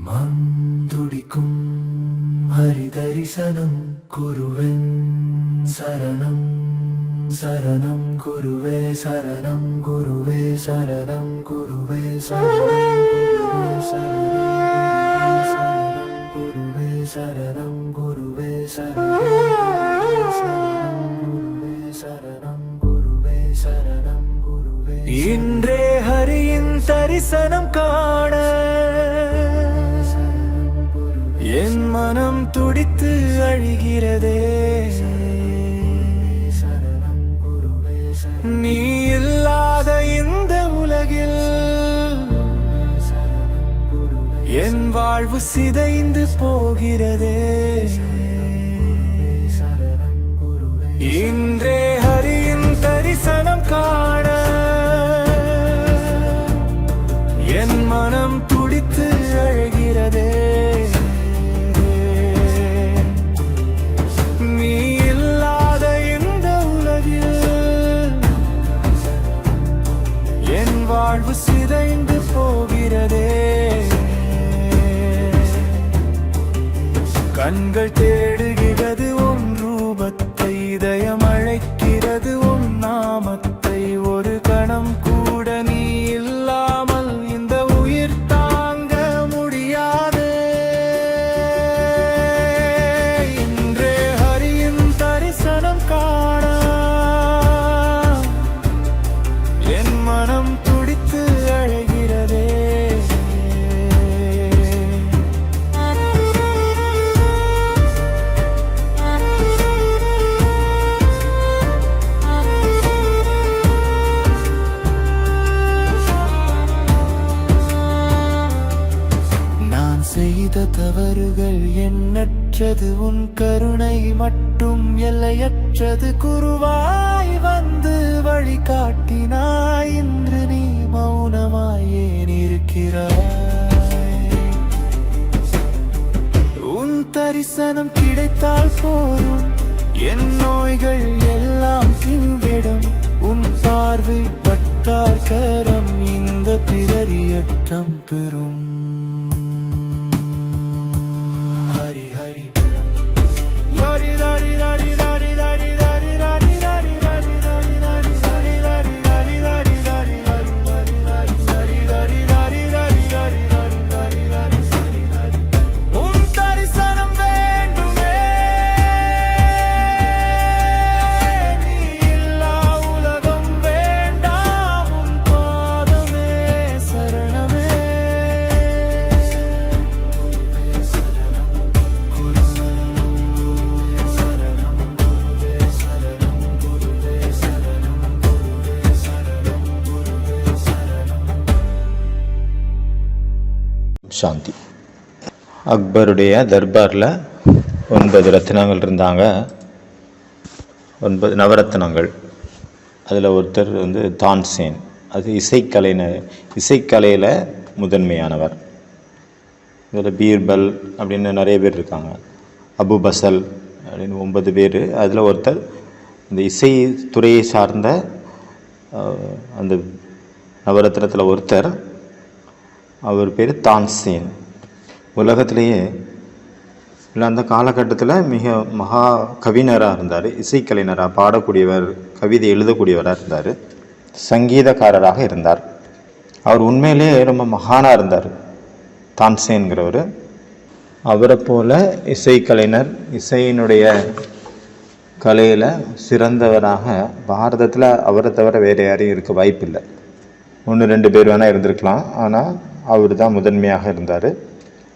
மந்துடிக்கும் ஹரிதரிசனம் குருவென் சரணம் சரணம் குருவே சரணம் குருவே சரணம் குருவே சரணம் குருவே சரணம் குருவே சரணம் குருவே சரணம் குருவே சரணம் குருவே. இன்றே ஹரியின் தரிசனம் காண என் மனம் துடித்து அழுகிறதே. நீ இல்லாத இந்த உலகில் என் வாழ்வு சிதைந்து போகிறதே. இன்றே ஹரியின் தரிசனம் காண என் மனம் துடித்து அழுகிறதே. வாழ்வு சிதைந்து போகிறதே. கண்கள் தேடுகிறது உன் ரூபத்தை, இதயம் அழைக்கிறது உன் நாமத்தை. ஒரு கணம் கூட நீ இல்லாமல் இந்த உயிர் தாங்க முடியாதே. இன்றே ஹரியின் தரிசனம் காண என் மனம் துடித்து அழுகிறதே. நான் செய்த தவறுகள் எண்ணற்றது, உன் கருணை மட்டும் எல்லையற்றது. குருவாய் வந்து வழிகாட்டினாய், இன்று நீ மௌனமாய் ஏன் இருக்கிறாய்? உன் தரிசனம் கிடைத்தால் போதும், என் நோய்கள் எல்லாம் தீர்ந்திடும். உன் பார்வை பட்டால் கரம் இந்த பிறரியற்றம் பெறும். ஹரி ஹரி ஹரி ஹரி ஹரி ஹரி ஹரி சாந்தி. அக்பருடைய தர்பாரில் 9 ரத்னங்கள் இருந்தாங்க, 9 நவரத்னங்கள். அதில் ஒருத்தர் தான்சேன். அது இசைக்கலையில் முதன்மையானவர். இதில் பீர்பல் அப்படின்னு நிறைய பேர் இருக்காங்க, அபு பசல் அப்படின்னு 9 பேர். அதில் ஒருத்தர் இந்த இசை துறையை சார்ந்த அந்த நவரத்னத்தில் ஒருத்தர். அவர் பேர் தான்சேன். உலகத்திலேயே இல்லை அந்த காலகட்டத்தில் மிக மகா கவிஞராக இருந்தார், இசைக்கலைஞராக, பாடக்கூடியவர், கவிதை எழுதக்கூடியவராக இருந்தார், சங்கீதக்காரராக இருந்தார். அவர் உண்மையிலே ரொம்ப மகானாக இருந்தார் தான்சேன்கிறவர். அவரை போல இசைக்கலைஞர், இசையினுடைய கலையில் சிறந்தவராக பாரதத்தில் அவரை தவிர வேறு யாரையும் இருக்க வாய்ப்பில்லை. 1-2 பேர் வேணால் இருந்திருக்கலாம், ஆனால் அவர் தான் முதன்மையாக இருந்தார்.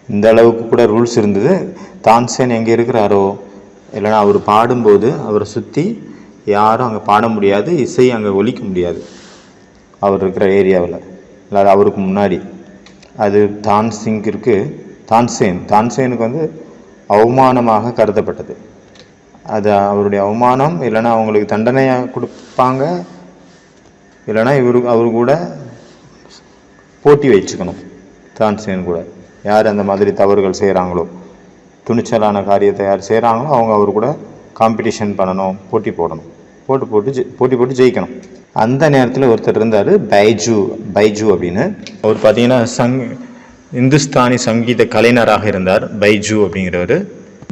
இந்த அளவுக்கு கூட ரூல்ஸ் இருந்தது. தான்சேன் எங்கே இருக்கிறாரோ, இல்லைனா அவர் பாடும்போது அவரை சுற்றி யாரும் அங்கே பாட முடியாது, இசை அங்கே ஒலிக்க முடியாது அவர் இருக்கிற ஏரியாவில், இல்லாத அவருக்கு முன்னாடி. அது தான்சேனுக்கு அவமானமாக கருதப்பட்டது. அது அவருடைய அவமானம். இல்லைனா அவங்களுக்கு தண்டனையாக கொடுப்பாங்க, இல்லைனா அவர் கூட போட்டி வச்சுக்கணும். தான்சேன் கூட யார் அந்த மாதிரி தவறுகள் செய்கிறாங்களோ, துணிச்சலான காரியத்தை யார் செய்கிறாங்களோ அவங்க அவர் கூட காம்படிஷன் பண்ணணும், போட்டி போட்டு ஜெயிக்கணும். அந்த நேரத்தில் ஒருத்தர் இருந்தார், பைஜு அப்படின்னு. அவர் பார்த்தீங்கன்னா இந்துஸ்தானி சங்கீத கலைஞராக இருந்தார் பைஜு அப்படிங்கிறவர்.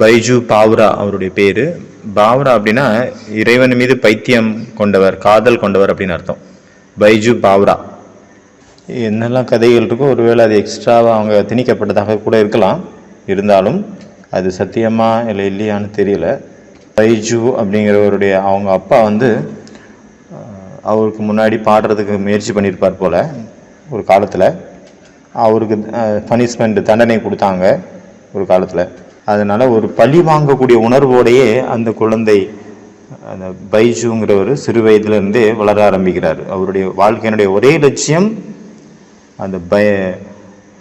பைஜு பாவ்ரா அவருடைய பேர். பாவ்ரா அப்படின்னா இறைவன் மீது பைத்தியம் கொண்டவர், காதல் கொண்டவர் அப்படின்னு அர்த்தம். பைஜு பாவ்ரா. என்னெல்லாம் கதைகள் இருக்கோ, ஒருவேளை அது எக்ஸ்ட்ராவாக அவங்க திணிக்கப்பட்டதாக கூட இருக்கலாம். இருந்தாலும் அது சத்தியமா இல்லை இல்லையான்னு தெரியல. பைஜு அப்படிங்கிறவருடைய அவங்க அப்பா அவருக்கு முன்னாடி பாடுறதுக்கு முயற்சி பண்ணியிருப்பார் போல். ஒரு காலத்தில் அவருக்கு பனிஷ்மெண்ட், தண்டனை கொடுத்தாங்க ஒரு காலத்தில். அதனால் ஒரு பழி வாங்கக்கூடிய உணர்வோடையே அந்த குழந்தை, அந்த பைஜுங்கிறவர் சிறு வயதிலிருந்தே வளர ஆரம்பிக்கிறார். அவருடைய வாழ்க்கையினுடைய ஒரே லட்சியம் அந்த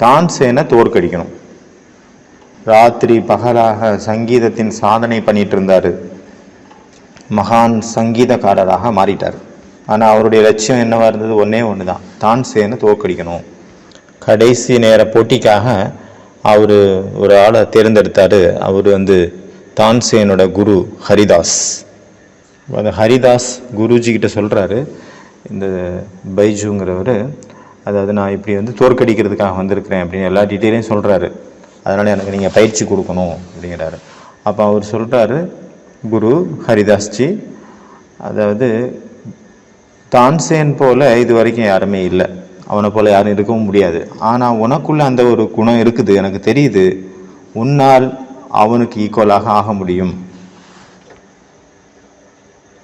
தான்சேனை தோற்கடிக்கணும். ராத்திரி பகலாக சங்கீதத்தின் சாதனை பண்ணிட்டு இருந்தார். மகான் சங்கீதக்காரராக மாறிட்டார். ஆனால் அவருடைய லட்சியம் என்னவாக இருந்தது? ஒன்று தான், தான்சேனை தோற்கடிக்கணும். கடைசி நேர போட்டிக்காக அவர் ஒரு ஆளை தேர்ந்தெடுத்தார். அவர் தான்சேனோட குரு ஹரிதாஸ். அந்த ஹரிதாஸ் குருஜி கிட்ட சொல்கிறாரு, இந்த பைஜுங்கிறவர், அதாவது நான் இப்படி தோற்கடிக்கிறதுக்காக வந்திருக்கிறேன் அப்படின்னு எல்லா டீட்டெயிலையும் சொல்கிறாரு. அதனால் எனக்கு நீங்கள் பயிற்சி கொடுக்கணும் அப்படிங்கிறாரு. அப்போ அவர் சொல்கிறாரு, குரு ஹரிதாஸ்ஜி, அதாவது தான்சேன் போல் இது வரைக்கும் யாருமே இல்லை, அவனை போல் யாரும் இருக்கவும் முடியாது. ஆனால் உனக்குள்ளே அந்த ஒரு குணம் இருக்குது, எனக்கு தெரியுது. உன்னால் அவனுக்கு ஈக்குவலாக ஆக முடியும்.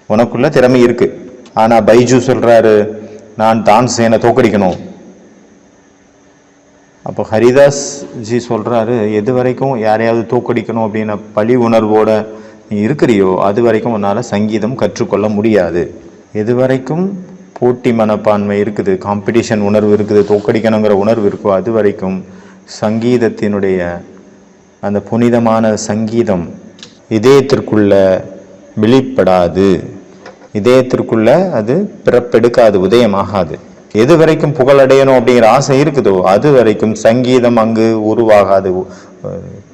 உனக்குள்ள திறமை இருக்கு. ஆனால் பைஜு சொல்கிறாரு, நான் தான்சேனை தோக்கடிக்கணும். அப்போ ஹரிதாஸ் ஜி சொல்கிறாரு, எது வரைக்கும் யாரையாவது தோக்கடிக்கணும் அப்படின்னு பழி உணர்வோட நீ இருக்கிறியோ அது வரைக்கும் உன்னால் சங்கீதம் கற்றுக்கொள்ள முடியாது. எது வரைக்கும் போட்டி மனப்பான்மை இருக்குது, காம்படிஷன் உணர்வு இருக்குது, தோக்கடிக்கணுங்கிற உணர்வு இருக்கோ அது வரைக்கும் சங்கீதத்தினுடைய அந்த புனிதமான சங்கீதம் இதயத்திற்குள்ள வெளிப்படாது, இதயத்திற்குள்ள அது பிறப்பெடுக்காது, உதயமாகாது. எது வரைக்கும் புகழடையணும் அப்படிங்கிற ஆசை இருக்குதோ அது வரைக்கும் சங்கீதம் அங்கு உருவாகாது,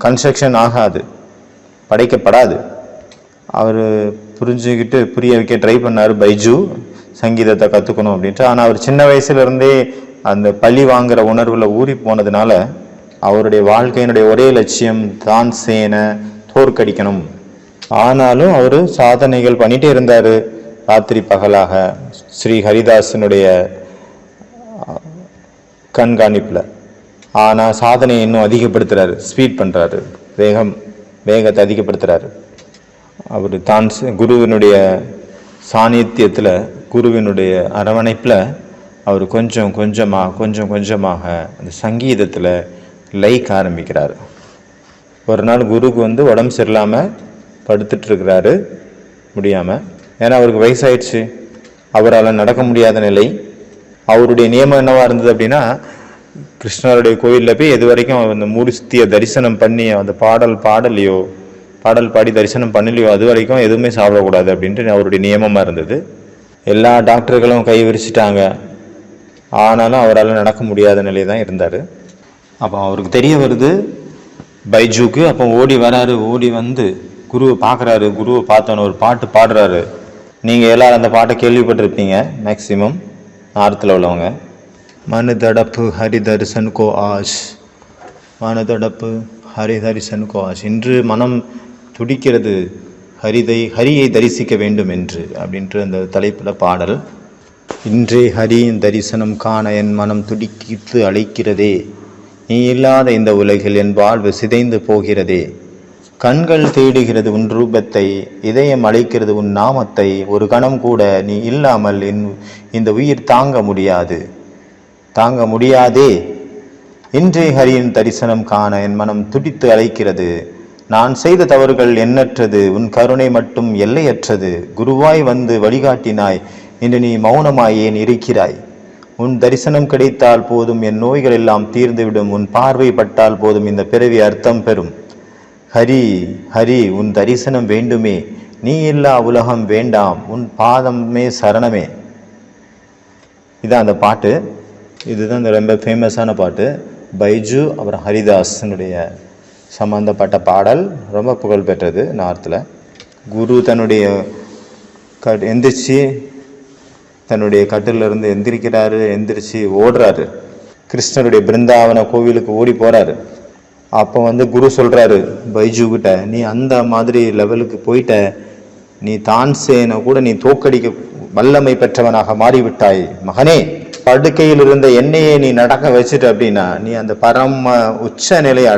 கன்ஸ்ட்ரக்ஷன் ஆகாது, படைக்கப்படாது. அவர் புரிஞ்சுக்கிட்டு புரிய வைக்க ட்ரை பண்ணார் பைஜு, சங்கீதத்தை கற்றுக்கணும் அப்படின்ட்டு. ஆனால் அவர் சின்ன வயசுலேருந்தே அந்த பழி வாங்குற உணர்வில் ஊறி போனதுனால அவருடைய வாழ்க்கையினுடைய ஒரே லட்சியம் தான்சேனை தோற்கடிக்கணும். ஆனாலும் அவர் சாதனைகள் பண்ணிகிட்டே இருந்தார் ராத்திரி பகலாக, ஸ்ரீ ஹரிதாசனுடைய கண்காணிப்பில். ஆனால் சாதனையை இன்னும் அதிகப்படுத்துகிறாரு, ஸ்பீட் பண்ணுறாரு, வேகத்தை அதிகப்படுத்துகிறாரு. அவர் குருவினுடைய சாநித்தியத்தில், குருவினுடைய அரவணைப்பில் அவர் கொஞ்சம் கொஞ்சமாக அந்த சங்கீதத்தில் லைக் ஆரம்பிக்கிறார். ஒரு நாள் குருக்கு உடம்பு சரியில்லாமல் படுத்துட்ருக்கிறாரு, முடியாமல். ஏன்னா அவருக்கு வயசாயிடுச்சு, அவரால் நடக்க முடியாத நிலை. அவருடைய நியமம் என்னவா இருந்தது அப்படின்னா, கிருஷ்ணருடைய கோயிலில் போய் எது வரைக்கும் அந்த மூர்த்தியை தரிசனம் பண்ணி அந்த பாடல் பாடி தரிசனம் பண்ணலையோ அது வரைக்கும் எதுவுமே சாப்பிடக்கூடாது அப்படின்ட்டு அவருடைய நியமமாக இருந்தது. எல்லா டாக்டர்களும் கை விரிச்சிட்டாங்க, ஆனாலும் அவரால் நடக்க முடியாத நிலை தான் இருந்தார். அப்போ அவருக்கு தெரிய வருது பைஜுக்கு. அப்போ ஓடி வராரு, ஓடி குருவை பார்க்குறாரு. குருவை பார்த்தோன்னு ஒரு பாட்டு பாடுறாரு. நீங்கள் எல்லாரும் அந்த பாட்டை கேள்விப்பட்டிருப்பீங்க மேக்சிமம் நார்த்தில் உள்ளவங்க. மனு தடப்பு ஹரி தரிசன் கோ ஆஷ், மனு தடப்பு ஹரி தரிசன் கோ ஆஷ். இன்று மனம் துடிக்கிறது ஹரியை தரிசிக்க வேண்டும் என்று அப்படின்ற அந்த தலைப்பில் பாடல். இன்றே ஹரியின் தரிசனம் காண என் மனம் துடிக்கித்து அழைக்கிறதே, நீ இல்லாத இந்த உலகில் என் வாழ்வு சிதைந்து போகிறதே. கண்கள் தேடுகிறது உன் ரூபத்தை, இதயம் அழைக்கிறது உன் நாமத்தை. ஒரு கணம் கூட நீ இல்லாமல் இந்த உயிர் தாங்க முடியாதே. இன்றே ஹரியின் தரிசனம் காண என் மனம் துடித்து அழைக்கிறது. நான் செய்த தவறுகள் எண்ணற்றது, உன் கருணை மட்டும் எல்லையற்றது. குருவாய் வழிகாட்டினாய், இன்று நீ மௌனமாய் ஏன் இருக்கிறாய்? உன் தரிசனம் கிடைத்தால் போதும் என் நோய்கள் எல்லாம் தீர்ந்துவிடும். உன் பார்வை பட்டால் போதும் இந்த பிறவி அர்த்தம் பெறும். ஹரி உன் தரிசனம் வேண்டுமே, நீ இல்லா உலகம் வேண்டாம், உன் பாதமே சரணமே. இதான் அந்த பாட்டு. இதுதான் இந்த ரொம்ப ஃபேமஸான பாட்டு. பைஜு அப்புறம் ஹரிதாஸனுடைய சம்பந்தப்பட்ட பாடல், ரொம்ப புகழ்பெற்றது நார்த்தில். குரு தன்னுடைய எந்திரிச்சு தன்னுடைய கட்டிலிருந்து எந்திரிக்கிறாரு, எந்திரிச்சு ஓடுறாரு. கிருஷ்ணருடைய பிருந்தாவன கோவிலுக்கு ஓடி போகிறாரு. அப்போ குரு சொல்கிறாரு பைஜு கிட்ட, நீ அந்த மாதிரி லெவலுக்கு போயிட்ட, நீ தான்சேனை கூட நீ தோக்கடிக்க வல்லமை பெற்றவனாக மாறிவிட்டாய் மகனே. படுக்கையில் இருந்த எண்ணெயை நீ நடக்க வச்சுட்ட அப்படின்னா நீ அந்த பரம உச்ச நிலையை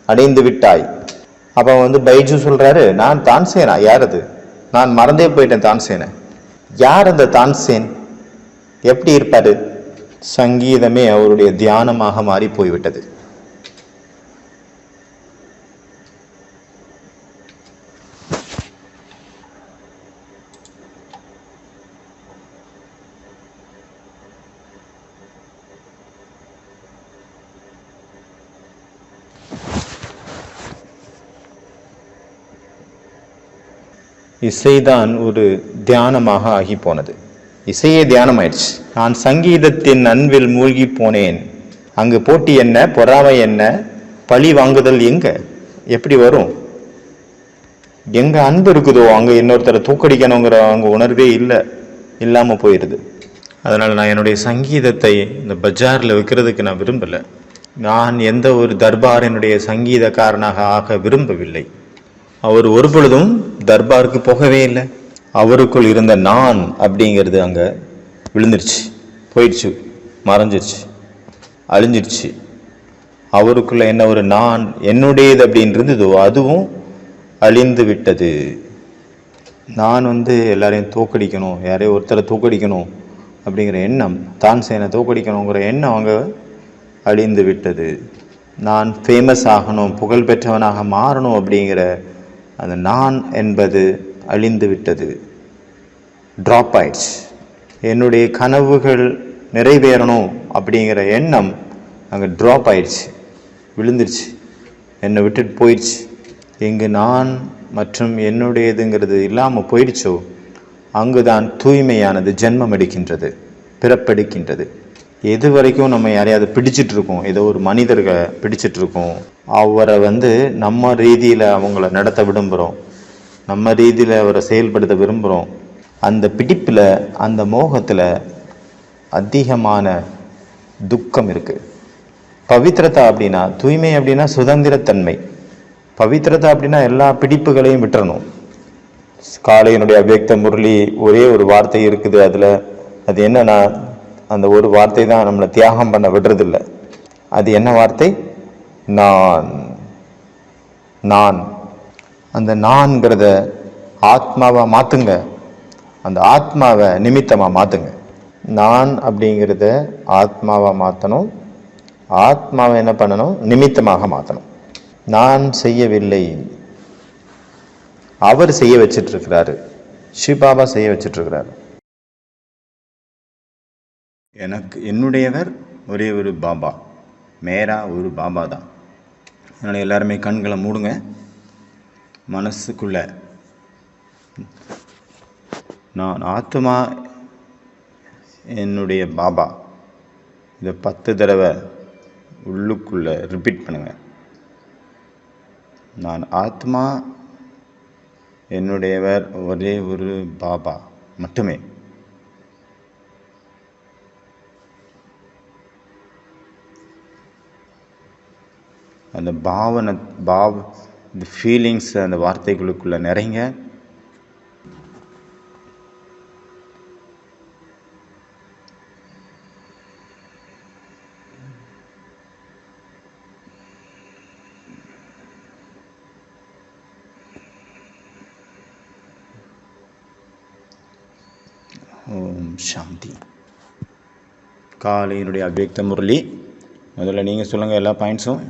அடைந்து விட்டாய். அப்போ பைஜு சொல்கிறாரு, நான் தான்சேனா? யார் அது? நான் மறந்தே போயிட்டேன் தான்சேனை. யார் அந்த தான்சேன்? எப்படி இருப்பாரு? சங்கீதமே அவருடைய தியானமாக மாறி போய்விட்டது. இசைதான் ஒரு தியானமாக ஆகி போனது. இசையே தியானம் ஆயிடுச்சு. நான் சங்கீதத்தின் அன்பில் மூழ்கி போனேன். அங்கு போட்டி என்ன, பொறாமை என்ன, பழி வாங்குதல் எங்க, எப்படி வரும்? எங்க அன்பு இருக்குதோ அங்க இன்னொருத்தரை தூக்கடிக்கணுங்கிற அங்க உணர்வே இல்லாம போயிடுது. அதனால நான் என்னுடைய சங்கீதத்தை இந்த பஜார்ல வைக்கிறதுக்கு நான் விரும்பல. நான் எந்த ஒரு தர்பாரினுடைய சங்கீதக்காரனாக ஆக விரும்பவில்லை. அவர் ஒரு பொழுதும் தர்பாருக்கு போகவே இல்லை. அவருக்குள் இருந்த நான் அப்படிங்கிறது அங்க விழுந்துருச்சு, போயிடுச்சு, மறைஞ்சிருச்சு, அழிஞ்சிருச்சு. அவருக்குள்ள என்ன ஒரு நான் என்னுடையது அப்படின்னு இருந்ததோ அதுவும் அழிந்து விட்டது. நான் எல்லாரையும் தோக்கடிக்கணும், யாரையும் ஒருத்தரை தோக்கடிக்கணும் அப்படிங்கிற எண்ணம், தான்சேனை தோக்கடிக்கணுங்கிற எண்ணம் அங்கே அழிந்து விட்டது. நான் ஃபேமஸ் ஆகணும், புகழ் பெற்றவனாக மாறணும் அப்படிங்கிற அந்த நான் என்பது அழிந்து விட்டது, ட்ராப் ஆயிடுச்சு. என்னுடைய கனவுகள் நிறைவேறணும் அப்படிங்கிற எண்ணம் அங்கே ட்ராப் ஆயிடுச்சு, விழுந்துருச்சு, என்னை விட்டுட்டு போயிடுச்சு. எங்கு நான் மற்றும் என்னுடையதுங்கிறது இல்லாமல் போயிடுச்சோ அங்குதான் தூய்மையானது ஜென்மம் எடுக்கின்றது, பிறப்பெடுக்கின்றது. எது வரைக்கும் நம்ம யாரையாவது பிடிச்சிட்டு இருக்கோம், ஏதோ ஒரு மனிதர்களை பிடிச்சிட்டு இருக்கோம், அவரை நம்ம ரீதியில் அவங்கள நடத்த விரும்புகிறோம், நம்ம ரீதியில் அவரை செயல்படுத்த விரும்புகிறோம். அந்த பிடிப்பில், அந்த மோகத்தில் அதிகமான துக்கம் இருக்குது. பவித்திரதா அப்படின்னா, தூய்மை அப்படின்னா சுதந்திரத்தன்மை. பவித்திரதா அப்படின்னா எல்லா பிடிப்புகளையும் விட்டுறணும். காலையினுடைய அவ்யக்த முரளி ஒரே ஒரு வார்த்தை இருக்குது அதில். அது என்னன்னா, அந்த ஒரு வார்த்தை தான் நம்மளை தியாகம் பண்ண விடுறதில்லை. அது என்ன வார்த்தை? நான். நான். அந்த நான்கிறத ஆத்மாவை மாற்றுங்க, அந்த ஆத்மாவை நிமித்தமாக மாற்றுங்க. நான் அப்படிங்கிறத ஆத்மாவை மாற்றணும், ஆத்மாவை என்ன பண்ணணும்? நிமித்தமாக மாற்றணும். நான் செய்யவில்லை, அவர் செய்ய வச்சிட்டு இருக்கிறாரு, சிவபாபா செய்ய வச்சிட்டு இருக்கிறாரு. எனக்கு என்னுடையவர் ஒரே ஒரு பாபா, மேரா ஒரு பாபா தான். அதனால் எல்லாருமே கண்களை மூடுங்க. மனசுக்குள்ள நான் ஆத்மா, என்னுடைய பாபா, இதை 10 தடவை உள்ளுக்குள்ள ரிப்பீட் பண்ணுங்க. நான் ஆத்மா, என்னுடையவர் ஒரே ஒரு பாபா மட்டுமே. அந்த பாவனை, இந்த ஃபீலிங்ஸ் அந்த வார்த்தைகளுக்குள்ள நிறைங்க. ஓம் சாந்தி. காலையினுடைய அவ்யக்த முரளி. முதல்ல நீங்கள் சொல்லுங்கள் எல்லா பாயிண்ட்ஸும்.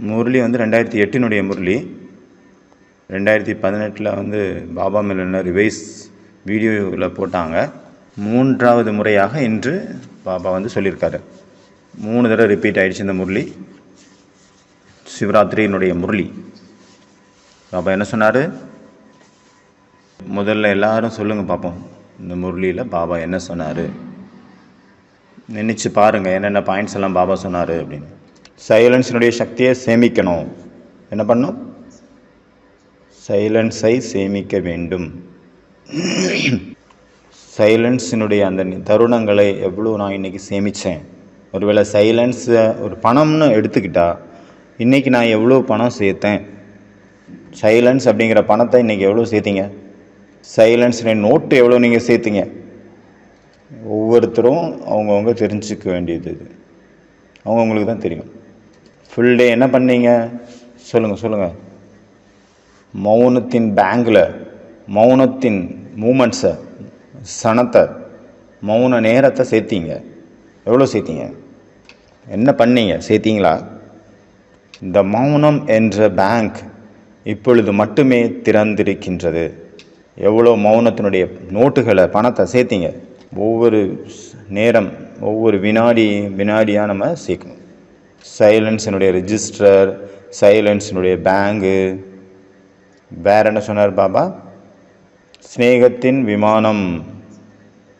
முரளி 2008 முரளி. 2018 பாபா மேல ரிவைஸ் வீடியோவில் போட்டாங்க. 3வது முறையாக இன்று பாபா சொல்லியிருக்காரு. 3 தடவை ரிப்பீட் ஆகிடுச்சு இந்த முரளி. சிவராத்திரியினுடைய முரளி. பாபா என்ன சொன்னார்? முதல்ல எல்லாரும் சொல்லுங்கள் பார்ப்போம், இந்த முரளியில் பாபா என்ன சொன்னார். நினச்சி பாருங்கள் என்னென்ன பாயிண்ட்ஸ் எல்லாம் பாபா சொன்னார் அப்படின்னு. சைலன்ஸினுடைய சக்தியை சேமிக்கணும். என்ன பண்ணணும்? சைலன்ஸை சேமிக்க வேண்டும். சைலன்ஸினுடைய அந்த தருணங்களை எவ்வளோ நான் இன்றைக்கி சேமித்தேன். ஒருவேளை சைலன்ஸை ஒரு பணம்னு எடுத்துக்கிட்டா இன்றைக்கி நான் எவ்வளோ பணம் சேர்த்தேன். சைலன்ஸ் அப்படிங்கிற பணத்தை இன்றைக்கி எவ்வளோ சேர்த்திங்க. சைலன்ஸுடைய நோட்டு எவ்வளோ நீங்கள் சேர்த்திங்க. ஒவ்வொருத்தரும் அவங்கவுங்க தெரிஞ்சுக்க வேண்டியது இது. அவங்கவுங்களுக்கு தான் தெரியும். ஃபுல் டே என்ன பண்ணீங்க சொல்லுங்கள். மௌனத்தின் பேங்கில் மௌனத்தின் மூமெண்ட்ஸை, சனத்தை, மௌன நேரத்தை சேர்த்திங்க. எவ்வளோ சேர்த்திங்க, என்ன பண்ணீங்க, சேர்த்திங்களா? இந்த மௌனம் என்ற பேங்க் இப்பொழுது மட்டுமே திறந்திருக்கின்றது. எவ்வளோ மௌனத்தினுடைய நோட்டுகளை, பணத்தை சேர்த்திங்க. ஒவ்வொரு நேரம், ஒவ்வொரு வினாடியாக நம்ம சேர்க்கணும். சைலன்ஸினுடைய ரெஜிஸ்டர், சைலன்ஸினுடைய பேங்கு. வேற என்ன சொன்னார் பாபா? ஸ்நேகத்தின் விமானம்.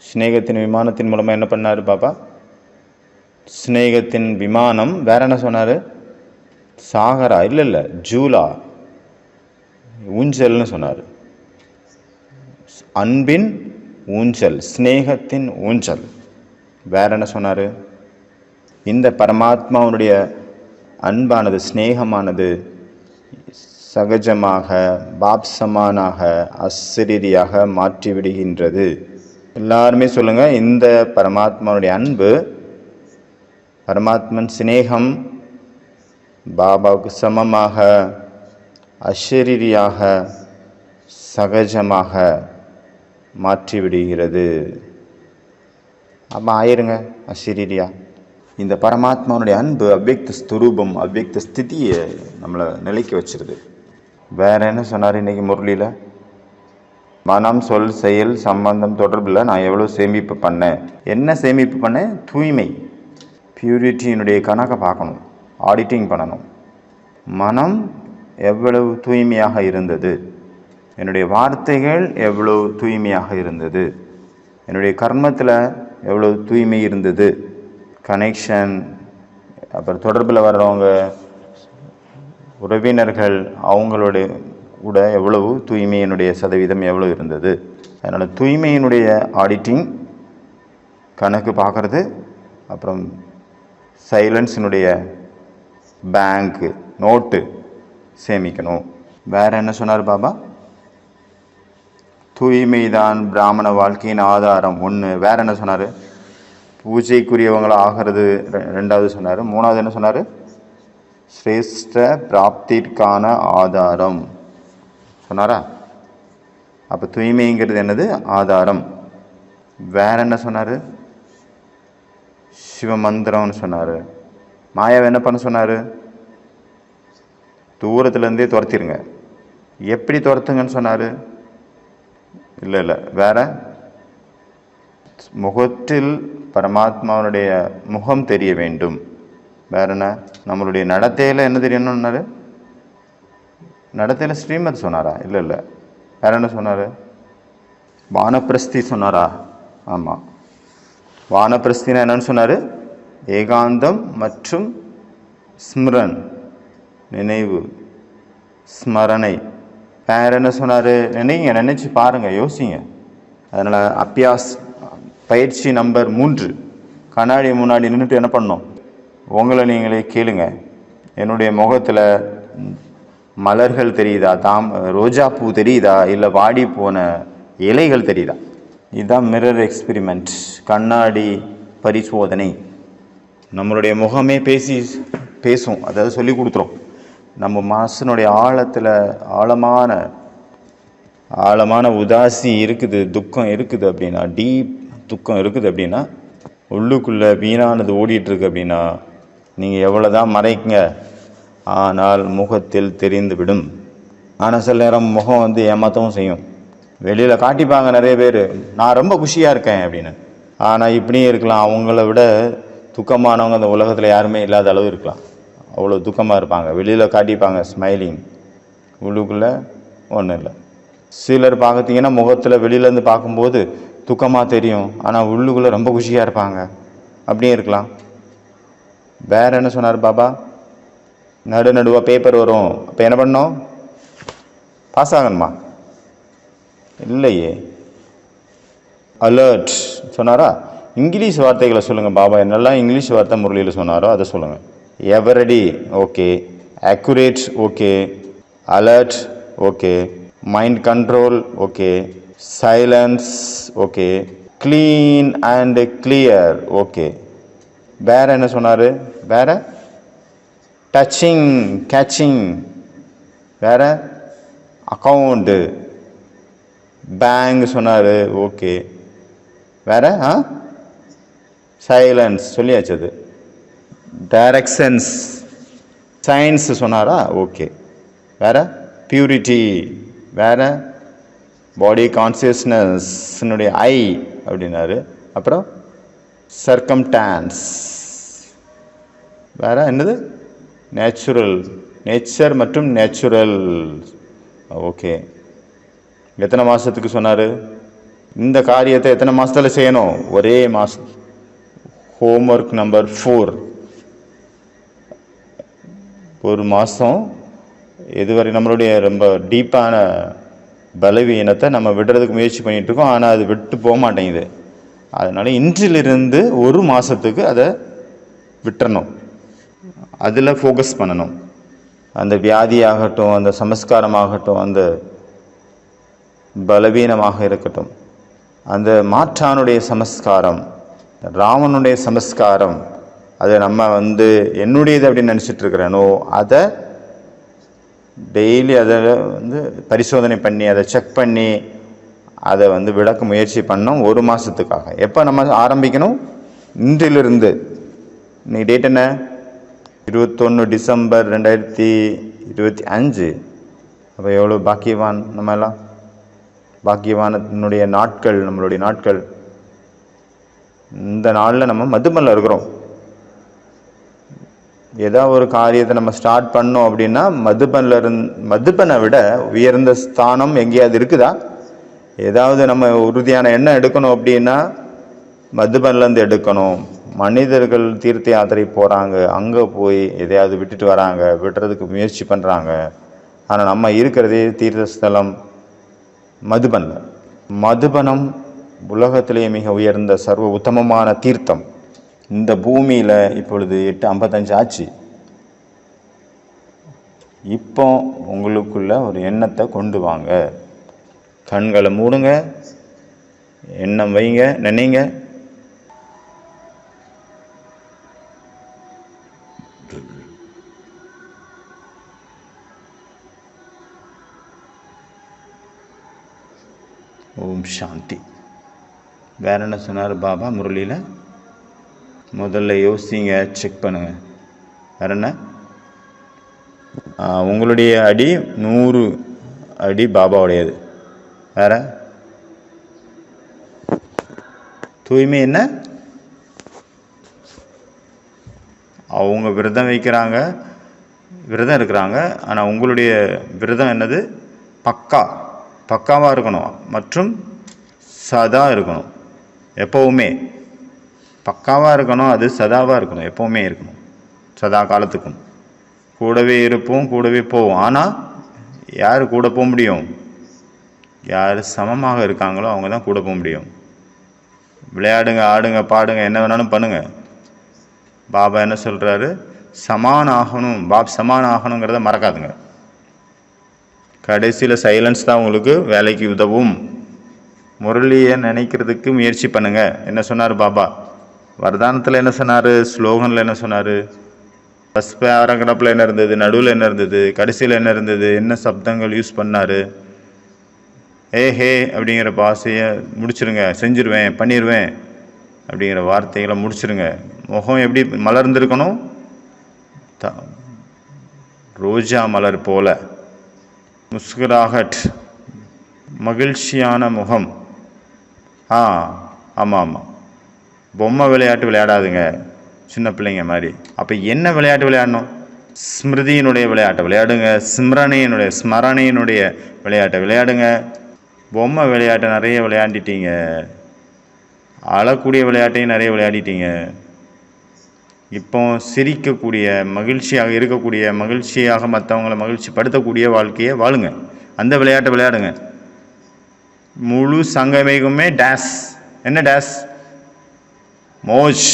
ஸ்நேகத்தின் விமானத்தின் மூலமாக என்ன பண்ணார் பாபா? ஸ்நேகத்தின் விமானம். வேற என்ன சொன்னார்? சாகரா இல்லை ஜூலா, ஊஞ்சல்னு சொன்னார். அன்பின் ஊஞ்சல், ஸ்நேகத்தின் ஊஞ்சல். வேற என்ன சொன்னார்? இந்த பரமாத்மாவுடைய அன்பானது, ஸ்நேகமானது சகஜமாக, பாப்சமானாக, அசரீரியாக மாற்றிவிடுகின்றது. எல்லாருமே சொல்லுங்கள், இந்த பரமாத்மாவுடைய அன்பு, பரமாத்மன் சிநேகம் பாபாவுக்கு சமமாக, அசரீரியாக, சகஜமாக மாற்றிவிடுகிறது. அப்போ ஆயிருங்க அசரீரியா. இந்த பரமாத்மாவுடைய அன்பு அவ்யக்த ஸ்வரூபம், அவ்யக்த ஸ்திதியை நம்மளை நிலைக்க வச்சிருது. வேற என்ன சொன்னார் இன்னைக்கு முரளியில்? மனம், சொல், செயல், சம்பந்தம், தொடர்பில் நான் எவ்வளோ சேமிப்பு பண்ணேன். என்ன சேமிப்பு பண்ணேன்? தூய்மை, பியூரிட்டியினுடைய கணக்கை பார்க்கணும், ஆடிட்டிங் பண்ணணும். மனம் எவ்வளவு தூய்மையாக இருந்தது, என்னுடைய வார்த்தைகள் எவ்வளவு தூய்மையாக இருந்தது, என்னுடைய கர்மத்தில் எவ்வளோ தூய்மை இருந்தது, கனெக்ஷன், அப்புறம் தொடர்பில் வர்றவங்க, உறவினர்கள், அவங்களோட கூட எவ்வளவு தூய்மையினுடைய சதவீதம் எவ்வளோ இருந்தது. அதனால் தூய்மையினுடைய ஆடிட்டிங், கணக்கு பார்க்குறது. அப்புறம் சைலன்ஸினுடைய பேங்க்கு, நோட்டு சேமிக்கணும். வேறு என்ன சொன்னார் பாபா? தூய்மைதான் பிராமண வாழ்க்கையின் ஆதாரம். ஒன்று. வேறு என்ன சொன்னார்? பூஜைக்குரியவங்களை ஆகிறது ரெண்டாவது சொன்னார். மூணாவது என்ன சொன்னார்? சிரேஷ்ட பிராப்திற்கான ஆதாரம் சொன்னாரா? அப்போ தூய்மைங்கிறது என்னது? ஆதாரம். வேற என்ன சொன்னார்? சிவமந்திரம்னு சொன்னார். மாயாவை என்ன பண்ண சொன்னார்? தூரத்துலேருந்தே துரத்திடுங்க. எப்படி துரத்துங்கன்னு சொன்னார்? இல்லை வேற, முகத்தில் பரமாத்மாவுடைய முகம் தெரிய வேண்டும். வேற என்ன? நம்மளுடைய நடத்தையில் என்ன தெரியணும்னாரு? நடத்தையில் ஸ்ரீமத் சொன்னாரா? இல்லை வேற என்ன சொன்னார்? வானப்பிரஸ்தி சொன்னாரா? ஆமாம், வானப்பிரஸ்தினா என்னன்னு சொன்னார்? ஏகாந்தம் மற்றும் ஸ்மரன், நினைவு, ஸ்மரணை. வேற என்ன சொன்னார்? நினைச்சு பாருங்கள், யோசிங்க. அதனால் அபியாஸ் பயிற்சி நம்பர் 3. கண்ணாடி முன்னாடி நின்றுட்டு என்ன பண்ணணும்? உங்களை நீங்களே கேளுங்க, என்னுடைய முகத்தில் மலர்கள் தெரியுதா, ரோஜா பூ தெரியுதா, இல்லை வாடி போன இலைகள் தெரியுதா? இதுதான் மிரர் எக்ஸ்பிரிமெண்ட், கண்ணாடி பரிசோதனை. நம்மளுடைய முகமே பேசும், அதாவது சொல்லி கொடுத்துரும். நம்ம மனசினுடைய ஆழத்தில் ஆழமான உதாசி இருக்குது, துக்கம் இருக்குது அப்படின்னா, டீப் துக்கம் இருக்குது அப்படின்னா, உள்ளுக்குள்ளே வீணானது ஓடிட்டுருக்கு அப்படின்னா, நீங்கள் எவ்வளோ தான் மறைக்குங்க, ஆனால் முகத்தில் தெரிந்துவிடும். ஆனால் சில நேரம் முகம் ஏமாற்றவும் செய்யும். வெளியில் காட்டிப்பாங்க நிறைய பேர், நான் ரொம்ப குஷியாக இருக்கேன் அப்படின்னு. ஆனால் இப்படியும் இருக்கலாம், அவங்கள விட துக்கமானவங்க அந்த உலகத்தில் யாருமே இல்லாத அளவு இருக்கலாம். அவ்வளோ துக்கமாக இருப்பாங்க. வெளியில் காட்டிப்பாங்க ஸ்மைலிங், உள்ளுக்குள்ளே ஒன்றும் இல்லை. சிலர் பார்த்தீங்கன்னா முகத்தில் வெளியிலேருந்து பார்க்கும்போது துக்கமாக தெரியும், ஆனால் உள்ளுக்குள்ளே ரொம்ப குஷியாக இருப்பாங்க. அப்படியே இருக்கலாம். வேற என்ன சொன்னார் பாபா? நடுவாக பேப்பர் வரும், அப்போ என்ன பண்ணோம்? பாஸ் ஆகணுமா? இல்லையே, அலர்ட் சொன்னாரா? இங்கிலீஷ் வார்த்தைகளை சொல்லுங்கள் பாபா. என்னெல்லாம் இங்கிலீஷ் வார்த்தை முரளியில் சொன்னாரோ அதை சொல்லுங்கள். Ever ready okay, accurate okay, alert okay, mind control okay, silence okay, clean and clear okay. வேற என்ன சொன்னார்? வேற டச்சிங் கேட்சிங், வேற அக்கௌண்ட்டு, பேங்க் சொன்னார் ஓகே. வேற சைலன்ஸ் சொல்லியாச்சு. அது டைரக்ஷன்ஸ், சயின்ஸ் சொன்னாரா? ஓகே. வேற பியூரிட்டி, வேற பாடி கான்சியஸ்னஸ்னுடைய ஐ அப்படின்னாரு. அப்புறம் சர்க்கம்டான்ஸ், வேற என்னது? நேச்சுரல், நேச்சர் மற்றும் நேச்சுரல் ஓகே. எத்தனை மாதத்துக்கு சொன்னார்? இந்த காரியத்தை எத்தனை மாதத்தில் செய்யணும்? ஒரே மாதம். Homework number 4. ஒரு மாதம். இதுவரை நம்மளுடைய ரொம்ப டீப்பான பலவீனத்தை நம்ம விடுறதுக்கு முயற்சி பண்ணிகிட்டு இருக்கோம். ஆனால் அது விட்டு போக மாட்டேங்குது. அதனால் இன்றிலிருந்து ஒரு மாதத்துக்கு அதை விட்டுறணும். அதில் ஃபோக்கஸ் பண்ணணும். அந்த வியாதியாகட்டும், அந்த சமஸ்காரமாகட்டும், அந்த பலவீனமாக இருக்கட்டும், அந்த மாற்றானுடைய சமஸ்காரம், ராவனுடைய சமஸ்காரம், அதை நம்ம என்னுடையது அப்படின்னு நினச்சிட்டு இருக்கிறேனோ அதை டெய்லி அதை பரிசோதனை பண்ணி அதை செக் பண்ணி அதை விளக்க முயற்சி பண்ணோம் ஒரு மாதத்துக்காக. எப்போ நம்ம ஆரம்பிக்கணும்? இன்றிலிருந்து. இன்னைக்கு டேட் என்ன? 21 டிசம்பர் 2025. அப்போ எவ்வளோ பாக்கியவான் நம்ம எல்லாம். பாக்கியவானுடைய நாட்கள், நம்மளுடைய நாட்கள். இந்த நாளில் நம்ம மதுபனில் இருக்கிறோம். ஏதாவது ஒரு காரியத்தை நம்ம ஸ்டார்ட் பண்ணோம் அப்படின்னா மதுபனை விட உயர்ந்த ஸ்தானம் எங்கேயாவது இருக்குதா? ஏதாவது நம்ம உறுதியான எண்ணம் எடுக்கணும் அப்படின்னா மதுபன்லேருந்து எடுக்கணும். மனிதர்கள் தீர்த்த யாத்திரை போகிறாங்க, அங்கே போய் எதையாவது விட்டுட்டு வராங்க, விடுறதுக்கு முயற்சி பண்ணுறாங்க. ஆனால் நம்ம இருக்கிறதே தீர்த்தஸ்தலம் மதுபனில். மதுபனம் உலகத்திலேயே மிக உயர்ந்த சர்வ உத்தமமான தீர்த்தம். இந்த பூமியில் இப்பொழுது 8:55 ஆச்சு. இப்போ உங்களுக்குள்ள ஒரு எண்ணத்தை கொண்டு வாங்க. கண்களை மூடுங்க, எண்ணம் வைங்க, நினைங்க. ஓம் சாந்தி. வேற என்ன சொன்னார் பாபா முரளியில்? முதல்ல யோசிங்க, செக் பண்ணுங்க. வேற என்ன? உங்களுடைய அடி 100 அடி பாபாவுடையது. வேற தூய்மை என்ன? அவங்க விரதம் வைக்கிறாங்க, விரதம் இருக்கிறாங்க. ஆனால் உங்களுடைய விரதம் என்னது? பக்காவாக இருக்கணும் மற்றும் சதா இருக்கணும். எப்போவுமே பக்காவாக இருக்கணும். அது சதாவாக இருக்கணும், எப்போவுமே இருக்கணும், சதா காலத்துக்கும். கூடவே இருப்போம், கூடவே போவோம். ஆனால் யார் கூட போக முடியும்? யார் சமமாக இருக்காங்களோ அவங்க தான் கூட போக முடியும். விளையாடுங்க, ஆடுங்க, பாடுங்க, என்ன வேணாலும் பண்ணுங்க. பாபா என்ன சொல்கிறாரு? சமான் ஆகணும். சமான் ஆகணுங்கிறத மறக்காதுங்க. கடைசியில் சைலன்ஸ் தான் உங்களுக்கு வேலைக்கு உதவும். முரளியை நினைக்கிறதுக்கு முயற்சி பண்ணுங்க. என்ன சொன்னார் பாபா? வரதானத்தில் என்ன சொன்னார்? ஸ்லோகனில் என்ன சொன்னார்? ஃபஸ்ட் பேராகிராஃபில் என்ன இருந்தது? நடுவில் என்ன இருந்தது? கடைசியில் என்ன இருந்தது? என்ன சப்தங்கள் யூஸ் பண்ணார்? ஹே அப்படிங்கிற பாசையை முடிச்சிருங்க. செஞ்சிருவேன், பண்ணிடுவேன் அப்படிங்கிற வார்த்தைகளை முடிச்சிருங்க. முகம் எப்படி மலர்ந்திருக்கணும்? ரோஜா மலர் போல முஸ்குராகட், மகிழ்ச்சியான முகம். ஆமாம். பொம்மை விளையாட்டு விளையாடாதுங்க, சின்ன பிள்ளைங்க மாதிரி. அப்போ என்ன விளையாட்டு விளையாடணும்? ஸ்மிருதியினுடைய விளையாட்டை விளையாடுங்க. ஸ்மரணையினுடைய விளையாட்டை விளையாடுங்க. பொம்மை விளையாட்டை நிறைய விளையாண்டிட்டீங்க. அழக்கூடிய விளையாட்டையும் நிறைய விளையாடிட்டீங்க. இப்போ சிரிக்கக்கூடிய, மகிழ்ச்சியாக இருக்கக்கூடிய, மகிழ்ச்சியாக மற்றவங்களை மகிழ்ச்சி படுத்தக்கூடிய வாழ்க்கையை வாழுங்க. அந்த விளையாட்டை விளையாடுங்க. முழு சங்கமேகமே டேஸ் என்ன டேஸ்? மோஜ்,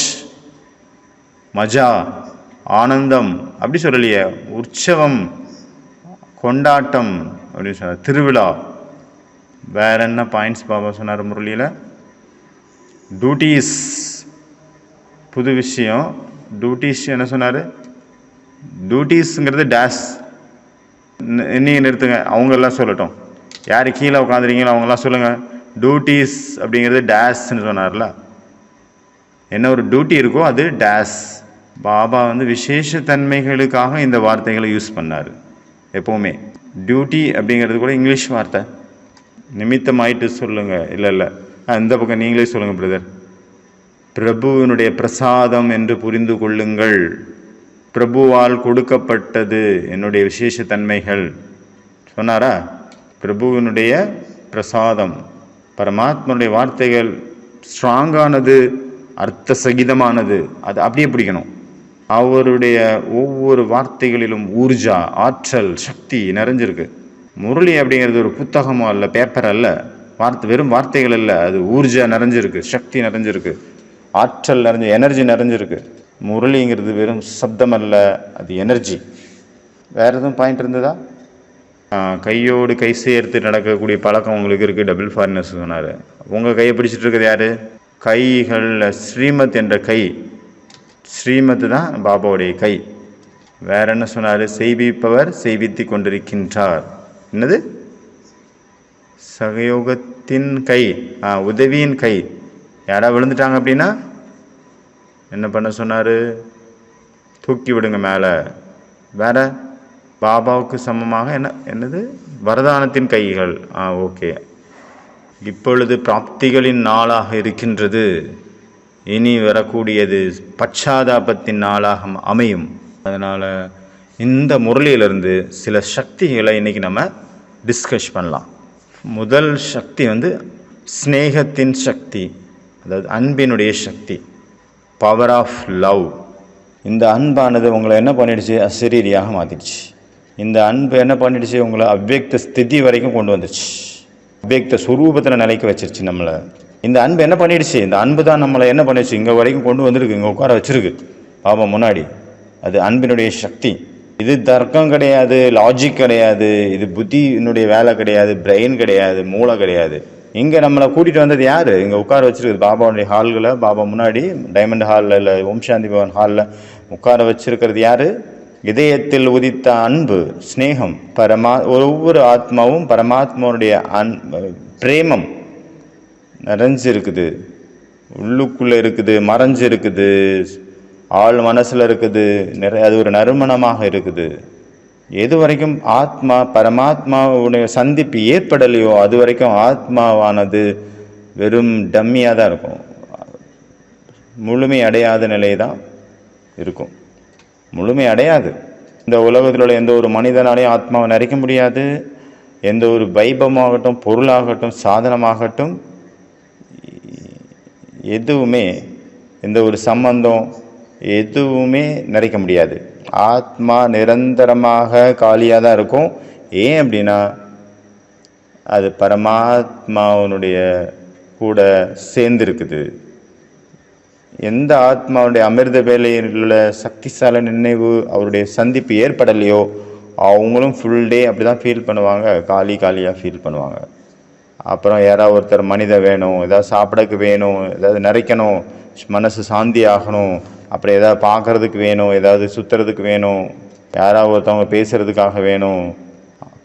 மஜா, ஆனந்தம் அப்படி சொல்லலையே. உற்சவம், கொண்டாட்டம் அப்படின்னு சொன்னார். திருவிழா. வேற என்ன பாயிண்ட்ஸ் பாபா சொன்னார் முரளியில்? டியூட்டிஸ், புது விஷயம். டியூட்டிஸ் என்ன சொன்னார்? டியூட்டிஸ்ங்கிறது டேஸ். நீங்கள் நிறுத்துங்க, அவங்கெல்லாம் சொல்லட்டும். யார் கீழே உட்காந்துருக்கீங்களோ அவங்கெல்லாம் சொல்லுங்கள். டியூட்டிஸ் அப்படிங்கிறது டேஸ்ன்னு சொன்னார்ல. என்ன ஒரு டியூட்டி இருக்கோ அது டேஸ். பாபா வந்து விசேஷ தன்மைகளுக்காக இந்த வார்த்தைகளை யூஸ் பண்ணார் எப்போவுமே. டியூட்டி அப்படிங்கிறது கூட இங்கிலீஷ் வார்த்தை. நிமித்தமாயிட்டு சொல்லுங்கள். இல்லை இந்த பக்கம் நீங்களே சொல்லுங்கள் பிரதர். பிரபுவினுடைய பிரசாதம் என்று புரிந்து கொள்ளுங்கள். பிரபுவால் கொடுக்கப்பட்டது என்னுடைய விசேஷ தன்மைகள் சொன்னாரா? பிரபுவினுடைய பிரசாதம், பரமாத்மனுடைய வார்த்தைகள் ஸ்ட்ராங்கானது, அர்த்த சகிதமானது. அது அப்படியே பிடிக்கணும். அவருடைய ஒவ்வொரு வார்த்தைகளிலும் ஊர்ஜா, ஆற்றல், சக்தி நிறைஞ்சிருக்கு. முரளி அப்படிங்கிறது ஒரு புத்தகமோ அல்ல, பேப்பர் அல்ல, வெறும் வார்த்தைகள் அல்ல. அது ஊர்ஜா நிறைஞ்சிருக்கு, சக்தி நிறைஞ்சிருக்கு, ஆற்றல் நிறைஞ்ச, எனர்ஜி நிறைஞ்சிருக்கு. முரளிங்கிறது வெறும் சப்தம் அல்ல, அது எனர்ஜி. வேறு எதுவும் பாயிண்ட் இருந்ததா? கையோடு கை சேர்த்து நடக்கக்கூடிய பழக்கம் உங்களுக்கு இருக்குது. டபுள் ஃபாரினர்ஸ் சொன்னார். உங்கள் கையை பிடிச்சிட்டு இருக்கிறது யார்? கைகளில் ஸ்ரீமத் என்ற கை. ஸ்ரீமத் தான் பாபாவுடைய கை. வேற என்ன சொன்னார்? செய்விப்பவர் செய்வித்து கொண்டிருக்கின்றார். என்னது? சகயோகத்தின் கை, உதவியின் கை. யாராவது விழுந்துட்டாங்க அப்படின்னா என்ன பண்ண சொன்னார்? தூக்கி விடுங்க மேலே. வேற பாபாவுக்கு சமமாக என்னது? வரதானத்தின் கைகள். ஓகே. இப்பொழுது பிராப்திகளின் நாளாக இருக்கின்றது. இனி வரக்கூடியது பச்சாதாபத்தின் நாளாக அமையும். அதனால் இந்த முரளியிலிருந்து சில சக்திகளை இன்றைக்கி நம்ம டிஸ்கஸ் பண்ணலாம். முதல் சக்தி வந்து ஸ்நேகத்தின் சக்தி, அதாவது அன்பினுடைய சக்தி, பவர் ஆஃப் லவ். இந்த அன்பானது உங்களை என்ன பண்ணிடுச்சு? அசரீரியாக மாற்றிடுச்சு. இந்த அன்பு என்ன பண்ணிடுச்சு? உங்களை அவ்வியக்த ஸ்திதி வரைக்கும் கொண்டு வந்துடுச்சு. அவ்வியக்த சுரூபத்தில் நிலைக்க வச்சிருச்சு நம்மளை. இந்த அன்பு என்ன பண்ணிடுச்சு? இந்த அன்பு தான் நம்மளை என்ன பண்ணிடுச்சு? இங்கே வரைக்கும் கொண்டு வந்திருக்கு, இங்கே உட்கார வச்சிருக்கு பாபா முன்னாடி. அது அன்பினுடைய சக்தி. இது தர்க்கம் கிடையாது, லாஜிக் கிடையாது, இது புத்தியினுடைய வேலை கிடையாது, பிரெயின் கிடையாது, மூளை கிடையாது. இங்கே நம்மளை கூட்டிகிட்டு வந்தது யார்? இங்கே உட்கார வச்சிருக்குது பாபாவுடைய ஹால்களை. பாபா முன்னாடி டைமண்ட் ஹாலில் இல்லை ஓம் சாந்தி பவன் ஹாலில் உட்கார வச்சிருக்கிறது யார்? இதயத்தில் உதித்த அன்பு, ஸ்நேகம். ஒவ்வொரு ஆத்மாவும் பரமாத்மாவுடைய பிரேமம் நிறைஞ்சு இருக்குது, உள்ளுக்குள்ளே இருக்குது, மறைஞ்சு இருக்குது, ஆள் மனசில் இருக்குது, அது ஒரு நறுமணமாக இருக்குது. எது வரைக்கும் ஆத்மா பரமாத்மாவுடைய சந்திப்பு ஏற்படலையோ அது வரைக்கும் ஆத்மாவானது வெறும் டம்மியாக தான் இருக்கும். முழுமை அடையாத நிலை தான் இருக்கும். முழுமை அடையாது. இந்த உலகத்தில் உள்ள எந்த ஒரு மனிதனாலையும் ஆத்மாவை நிறைக்க முடியாது. எந்த ஒரு வைபவமாகட்டும், பொருளாகட்டும், சாதனமாகட்டும், எதுவுமே, எந்த ஒரு சம்பந்தம் எதுவுமே நிறைக்க முடியாது. ஆத்மா நிரந்தரமாக காலியாக தான் இருக்கும். ஏன் அப்படின்னா அது பரமாத்மாவனுடைய கூட சேர்ந்துருக்குது. எந்த ஆத்மாவுடைய அமிர்த வேலையில் உள்ள சக்திசால நினைவு, அவருடைய சந்திப்பு ஏற்படலையோ அவங்களும் ஃபுல் டே அப்படி தான் ஃபீல் பண்ணுவாங்க, காலியாக ஃபீல் பண்ணுவாங்க. அப்புறம் யாராவது ஒருத்தர் மனித வேணும், ஏதாவது சாப்பிடக்கு வேணும், ஏதாவது நிறைக்கணும், மனசு சாந்தி ஆகணும், அப்புறம் ஏதாவது பார்க்குறதுக்கு வேணும், ஏதாவது சுற்றுறதுக்கு வேணும், யாராவது ஒருத்தவங்க பேசுகிறதுக்காக வேணும்.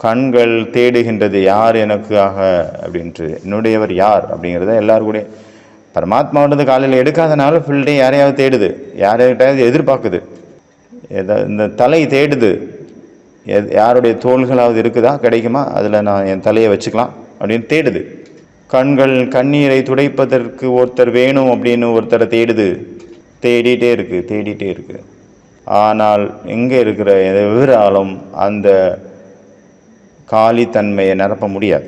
கண்கள் தேடுகின்றது யார் எனக்காக அப்படின்ட்டு, என்னுடையவர் யார் அப்படிங்கிறத எல்லாரும் கூட. பரமாத்மாவோடது காலையில் எடுக்காதனால ஃபுல் டே யாரையாவது தேடுது, யார்கிட்டையாவது எதிர்பார்க்குது. இந்த தலை தேடுது, யாருடைய தோள்களாவது இருக்குதா, கிடைக்குமா, அதில் நான் என் தலையை வச்சுக்கலாம் அப்படின்னு தேடுது. கண்கள் கண்ணீரை துடைப்பதற்கு ஒருத்தர் வேணும் அப்படின்னு ஒருத்தரை தேடுது. தேடிட்டே இருக்கு. ஆனால் எங்கே இருக்கிற எவராலும் அந்த காலித்தன்மையை நிரப்ப முடியாது.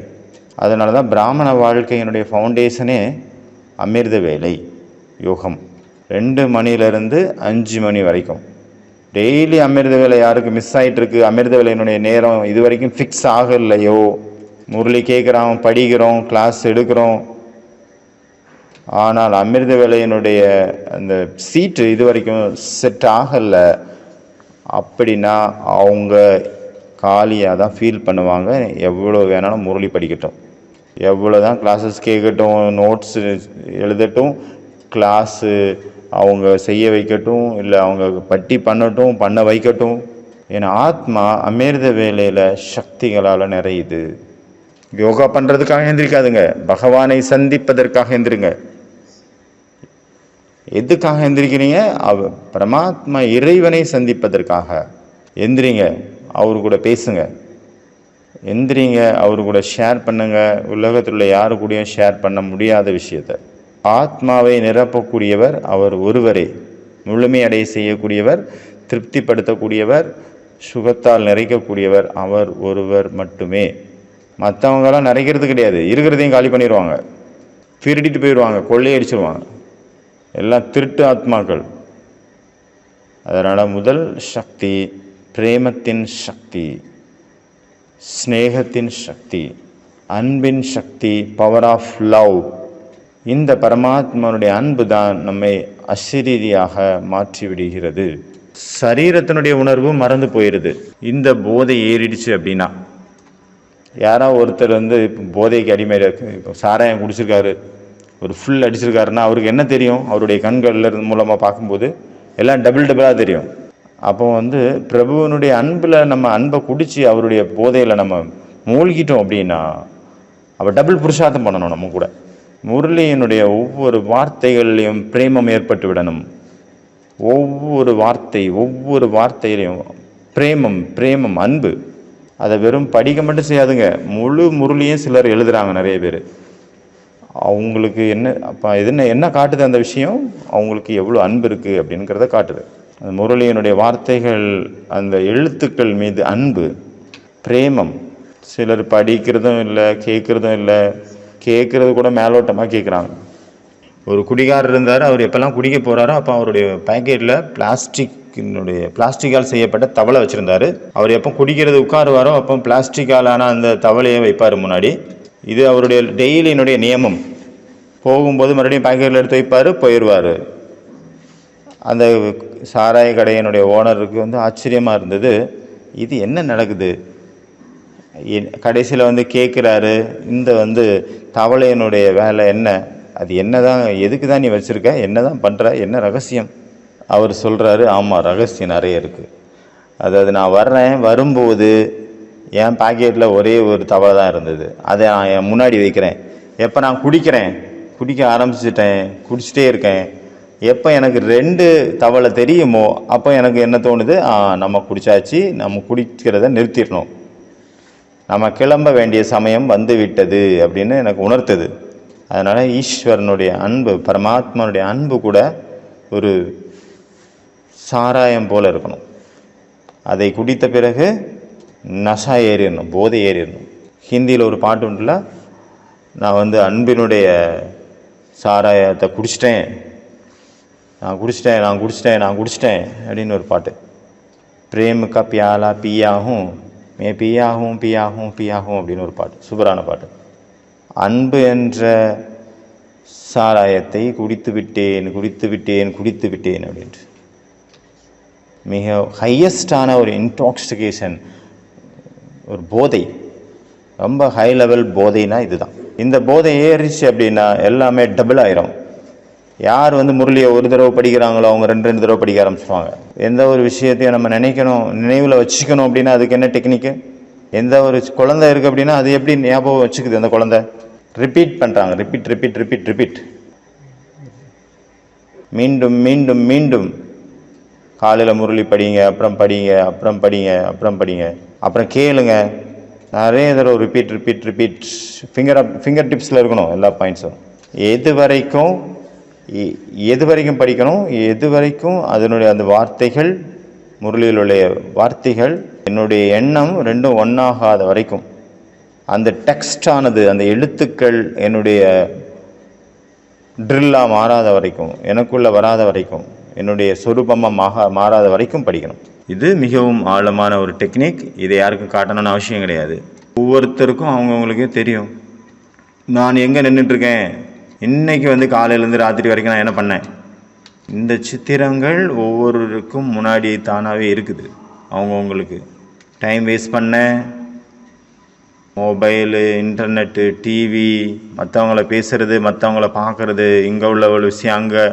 அதனால தான் பிராமண வாழ்க்கையினுடைய ஃபவுண்டேஷனே அமிர்த வேலை யோகம். 2 மணிலேருந்து 5 மணி வரைக்கும் டெய்லி அமிர்த வேலை. யாருக்கு மிஸ் ஆகிட்டு இருக்கு அமிர்த வேலையினுடைய நேரம், இது வரைக்கும் ஃபிக்ஸ் ஆகலையோ, முரளி கேட்குறோம், படிக்கிறோம், கிளாஸ் எடுக்கிறோம், ஆனால் அமிர்த வேலையினுடைய அந்த சீட்டு இது வரைக்கும் செட் ஆகலை அப்படின்னா அவங்க காலியாக தான் ஃபீல் பண்ணுவாங்க. எவ்வளோ வேணாலும் முரளி படிக்கட்டும், எவ்வளோ தான் கிளாஸஸ் கேட்கட்டும், நோட்ஸு எழுதட்டும், கிளாஸு அவங்க செய்ய வைக்கட்டும், இல்லை அவங்க பட்டி பண்ண வைக்கட்டும். ஏன்னா ஆத்மா அமிர்த வேலையில் சக்திகளால் நிறையுது. யோகா பண்ணுறதுக்காக எந்திரிக்காதுங்க, பகவானை சந்திப்பதற்காக எந்திரிங்க. எதுக்காக எந்திரிக்கிறீங்க? பரமாத்மா இறைவனை சந்திப்பதற்காக எந்திரிங்க. அவரு கூட பேசுங்க, எந்திரிங்க, அவரு கூட ஷேர் பண்ணுங்க. உலகத்தில் உள்ள யாரு கூடயும் ஷேர் பண்ண முடியாத விஷயத்தை. ஆத்மாவை நிரப்பக்கூடியவர் அவர் ஒருவரே, முழுமையடைய செய்யக்கூடியவர், திருப்திப்படுத்தக்கூடியவர், சுகத்தால் நிறைக்கக்கூடியவர் அவர் ஒருவர் மட்டுமே. மற்றவங்களாம் நிறைக்கிறது கிடையாது, இருக்கிறதையும் காலி பண்ணிடுவாங்க, திருடிட்டு போயிடுவாங்க, கொள்ளையடிச்சிருவாங்க. எல்லாம் திருட்டு ஆத்மாக்கள். அதனால் முதல் சக்தி பிரேமத்தின் சக்தி, ஸ்நேகத்தின் சக்தி, அன்பின் சக்தி, பவர் ஆஃப் லவ். இந்த பரமாத்மாவுடைய அன்பு தான் நம்மை அசரீரியாக மாற்றிவிடுகிறது. சரீரத்தினுடைய உணர்வு மறந்து போயிடுது. இந்த போதை ஏறிடுச்சு அப்படின்னா, யாராவது ஒருத்தர் போதைக்கு அடிமையாக இப்போ சாராயம் குடிச்சிருக்காரு, ஒரு ஃபுல் அடிச்சிருக்காருன்னா அவருக்கு என்ன தெரியும்? அவருடைய கண்களில் மூலமாக பார்க்கும்போது எல்லாம் டபுளாக தெரியும். அப்போ பிரபுவனுடைய அன்பில் நம்ம அன்பை குடித்து அவருடைய போதையில் நம்ம மூழ்கிட்டோம் அப்படின்னா அப்போ டபுள் புருஷார்த்தம் பண்ணணும். நம்ம கூட முரளியினுடைய ஒவ்வொரு வார்த்தைகள்லையும் பிரேமம் ஏற்பட்டு விடணும். ஒவ்வொரு வார்த்தையிலையும் பிரேமம் அன்பு. அதை வெறும் படிக்க மட்டும் செய்யாதுங்க, முழு முரளியும் சிலர் எழுதுகிறாங்க நிறைய பேர். அவங்களுக்கு என்ன காட்டுது அந்த விஷயம்? அவங்களுக்கு எவ்வளோ அன்பு இருக்குது அப்படிங்கிறத காட்டுது. அந்த முரளியினுடைய வார்த்தைகள், அந்த எழுத்துக்கள் மீது அன்பு, பிரேமம். சிலர் படிக்கிறதும் இல்லை, கேட்குறதும் இல்லை, கேட்குறது கூட மேலோட்டமாக கேட்குறாங்க. ஒரு குடிகாரர் இருந்தார், அவர் எப்போல்லாம் குடிக்க போகிறாரோ அப்போ அவருடைய பேக்கெட்டில் பிளாஸ்டிக்கால் செய்யப்பட்ட தவளை வச்சுருந்தார். அவர் எப்போ குடிக்கிறது உட்காருவாரோ அப்போ பிளாஸ்டிக்காலான அந்த தவளையை வைப்பார் முன்னாடி. இது அவருடைய டெய்லியினுடைய நியமம். போகும்போது மறுபடியும் பேக்கெட்டில் எடுத்து வைப்பார், போயிடுவார். அந்த சாராய கடையினுடைய ஓனருக்கு ஆச்சரியமாக இருந்தது, இது என்ன நடக்குது? கடைசியில் கேட்குறாரு, இந்த தவளையினுடைய வேலை என்ன? அது என்னதான், எதுக்கு தான் நீ வச்சுருக்க, என்ன தான் பண்ணுற, என்ன ரகசியம்? அவர் சொல்கிறாரு, ஆமாம் ரகசியம் நிறைய இருக்குது. அதாவது நான் வரும்போது என் பாக்கெட்டில் ஒரே ஒரு தவளை தான் இருந்தது, அதை நான் என் முன்னாடி வைக்கிறேன். எப்போ நான் குடிக்க ஆரம்பிச்சிட்டேன், குடிச்சிட்டே இருக்கேன், எப்போ எனக்கு 2 தவளை தெரியுமோ அப்போ எனக்கு என்ன தோணுது, நம்ம குடித்தாச்சு, நம்ம குடிக்கிறத நிறுத்திடணும், நம்ம கிளம்ப வேண்டிய சமயம் வந்து விட்டது அப்படின்னு எனக்கு உணர்த்துது. அதனால் ஈஸ்வரனுடைய அன்பு, பரமாத்மானுடைய அன்பு கூட ஒரு சாராயம் போல் இருக்கணும். அதை குடித்த பிறகு நஷா ஏறிடணும், போதை ஏறிடணும். ஹிந்தியில் ஒரு பாட்டு உண்டுல, நான் அன்பினுடைய சாராயத்தை குடிச்சிட்டேன் அப்படின்னு ஒரு பாட்டு. பிரேம் கா பியாலா பியாகும் மே பியாகும் அப்படின்னு ஒரு பாட்டு, சூப்பரான பாட்டு. அன்பு என்ற சாராயத்தை குடித்து விட்டேன் அப்படின்ட்டு மிக ஹையஸ்டான ஒரு இன்டாக்சிகேஷன், ஒரு போதை, ரொம்ப ஹை லெவல் போதைனா இதுதான். இந்த போதை ஏறிச்சு அப்படின்னா எல்லாமே டபுள் ஆயிரும். யார் முரளியை ஒரு தடவை படிக்கிறாங்களோ அவங்க 2 தடவை படிக்க ஆரம்பிச்சுவாங்க. எந்த ஒரு விஷயத்தையும் நம்ம நினைவில் வச்சுக்கணும் அப்படின்னா அதுக்கு என்ன டெக்னிக்கு? எந்த ஒரு குழந்தை இருக்குது அப்படின்னா அது எப்படி ஞாபகம் வச்சுக்குது? அந்த குழந்தை ரிப்பீட் பண்ணுறாங்க, ரிப்பீட். மீண்டும் காலையில் முரளி படிங்க, அப்புறம் படிங்க, அப்புறம் கேளுங்க. நிறைய தடவை ரிப்பீட். ஃபிங்கர் டிப்ஸில் இருக்கணும் எல்லா பாயிண்ட்ஸும். எது வரைக்கும் படிக்கணும், எது வரைக்கும் அதனுடைய அந்த வார்த்தைகள், முரளியிலுடைய வார்த்தைகள், என்னுடைய எண்ணம் 2 ஒன்றாகாத வரைக்கும், அந்த டெக்ஸ்டானது, அந்த எழுத்துக்கள் என்னுடைய ட்ரில்லாக மாறாத வரைக்கும், எனக்குள்ளே வராத வரைக்கும், என்னுடைய சொரூபமாக மாறாத வரைக்கும் படிக்கணும். இது மிகவும் ஆழமான ஒரு டெக்னிக். இதை யாருக்கும் காட்டணும்னு அவசியம் கிடையாது. ஒவ்வொருத்தருக்கும் அவங்கவுங்களுக்கே தெரியும். நான் எங்கே நின்றுட்டுருக்கேன், இன்றைக்கி வந்து காலையிலேருந்து ராத்திரி வரைக்கும் நான் என்ன பண்ணேன், இந்த சித்திரங்கள் ஒவ்வொருவருக்கும் முன்னாடி தானாகவே இருக்குது. அவங்கவுங்களுக்கு டைம் வேஸ்ட் பண்ணேன், மொபைலு, இன்டர்நெட்டு, டிவி, மற்றவங்கள பேசுகிறது, மற்றவங்கள பார்க்குறது, இங்கே உள்ள ஒரு விஷயம் அங்கே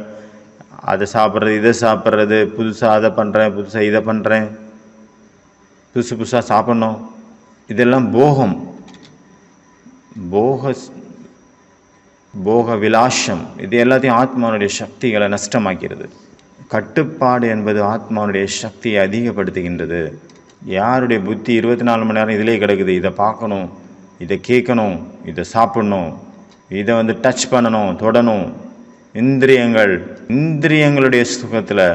அதை சாப்பிட்றது, இதை சாப்பிட்றது, புதுசாக அதை பண்ணுறேன், புதுசாக இதை பண்ணுறேன், புதுசாக சாப்பிட்ணும், இதெல்லாம் போகம், போக விலாசம். இது எல்லாத்தையும் ஆத்மாவுடைய சக்திகளை நஷ்டமாக்கிறது. கட்டுப்பாடு என்பது ஆத்மாவுடைய சக்தியை அதிகப்படுத்துகின்றது. யாருடைய புத்தி 24 மணி நேரம் இதிலே கிடக்குது, இதை பார்க்கணும், இதை கேட்கணும், இதை சாப்பிடணும், இதை வந்து டச் பண்ணணும், தொடணும், இந்திரியங்களுடைய சுகத்தில்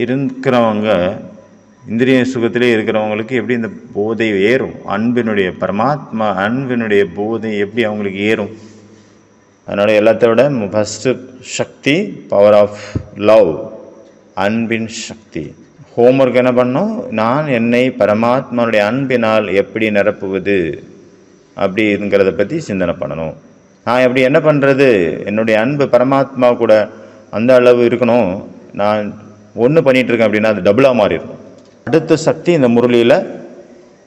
இருக்கிறவங்க, இந்திரிய சுகத்திலே இருக்கிறவங்களுக்கு எப்படி இந்த போதை ஏறும், பரமாத்மா அன்பினுடைய போதை எப்படி அவங்களுக்கு ஏறும். அதனால் எல்லாத்தோட ஃபஸ்ட்டு சக்தி பவர் ஆஃப் லவ், அன்பின் சக்தி. ஹோம்ஒர்க் என்ன பண்ணோம், நான் என்னை பரமாத்மாவுடைய அன்பினால் எப்படி நிரப்புவது அப்படிங்கிறத பற்றி சிந்தனை பண்ணணும். நான் எப்படி என்ன பண்ணுறது, என்னுடைய அன்பு பரமாத்மா கூட அந்த அளவு இருக்கணும். நான் ஒன்று பண்ணிகிட்ருக்கேன் அப்படின்னா அது டபுளாக மாறிடும். அடுத்த சக்தி இந்த முரளியில்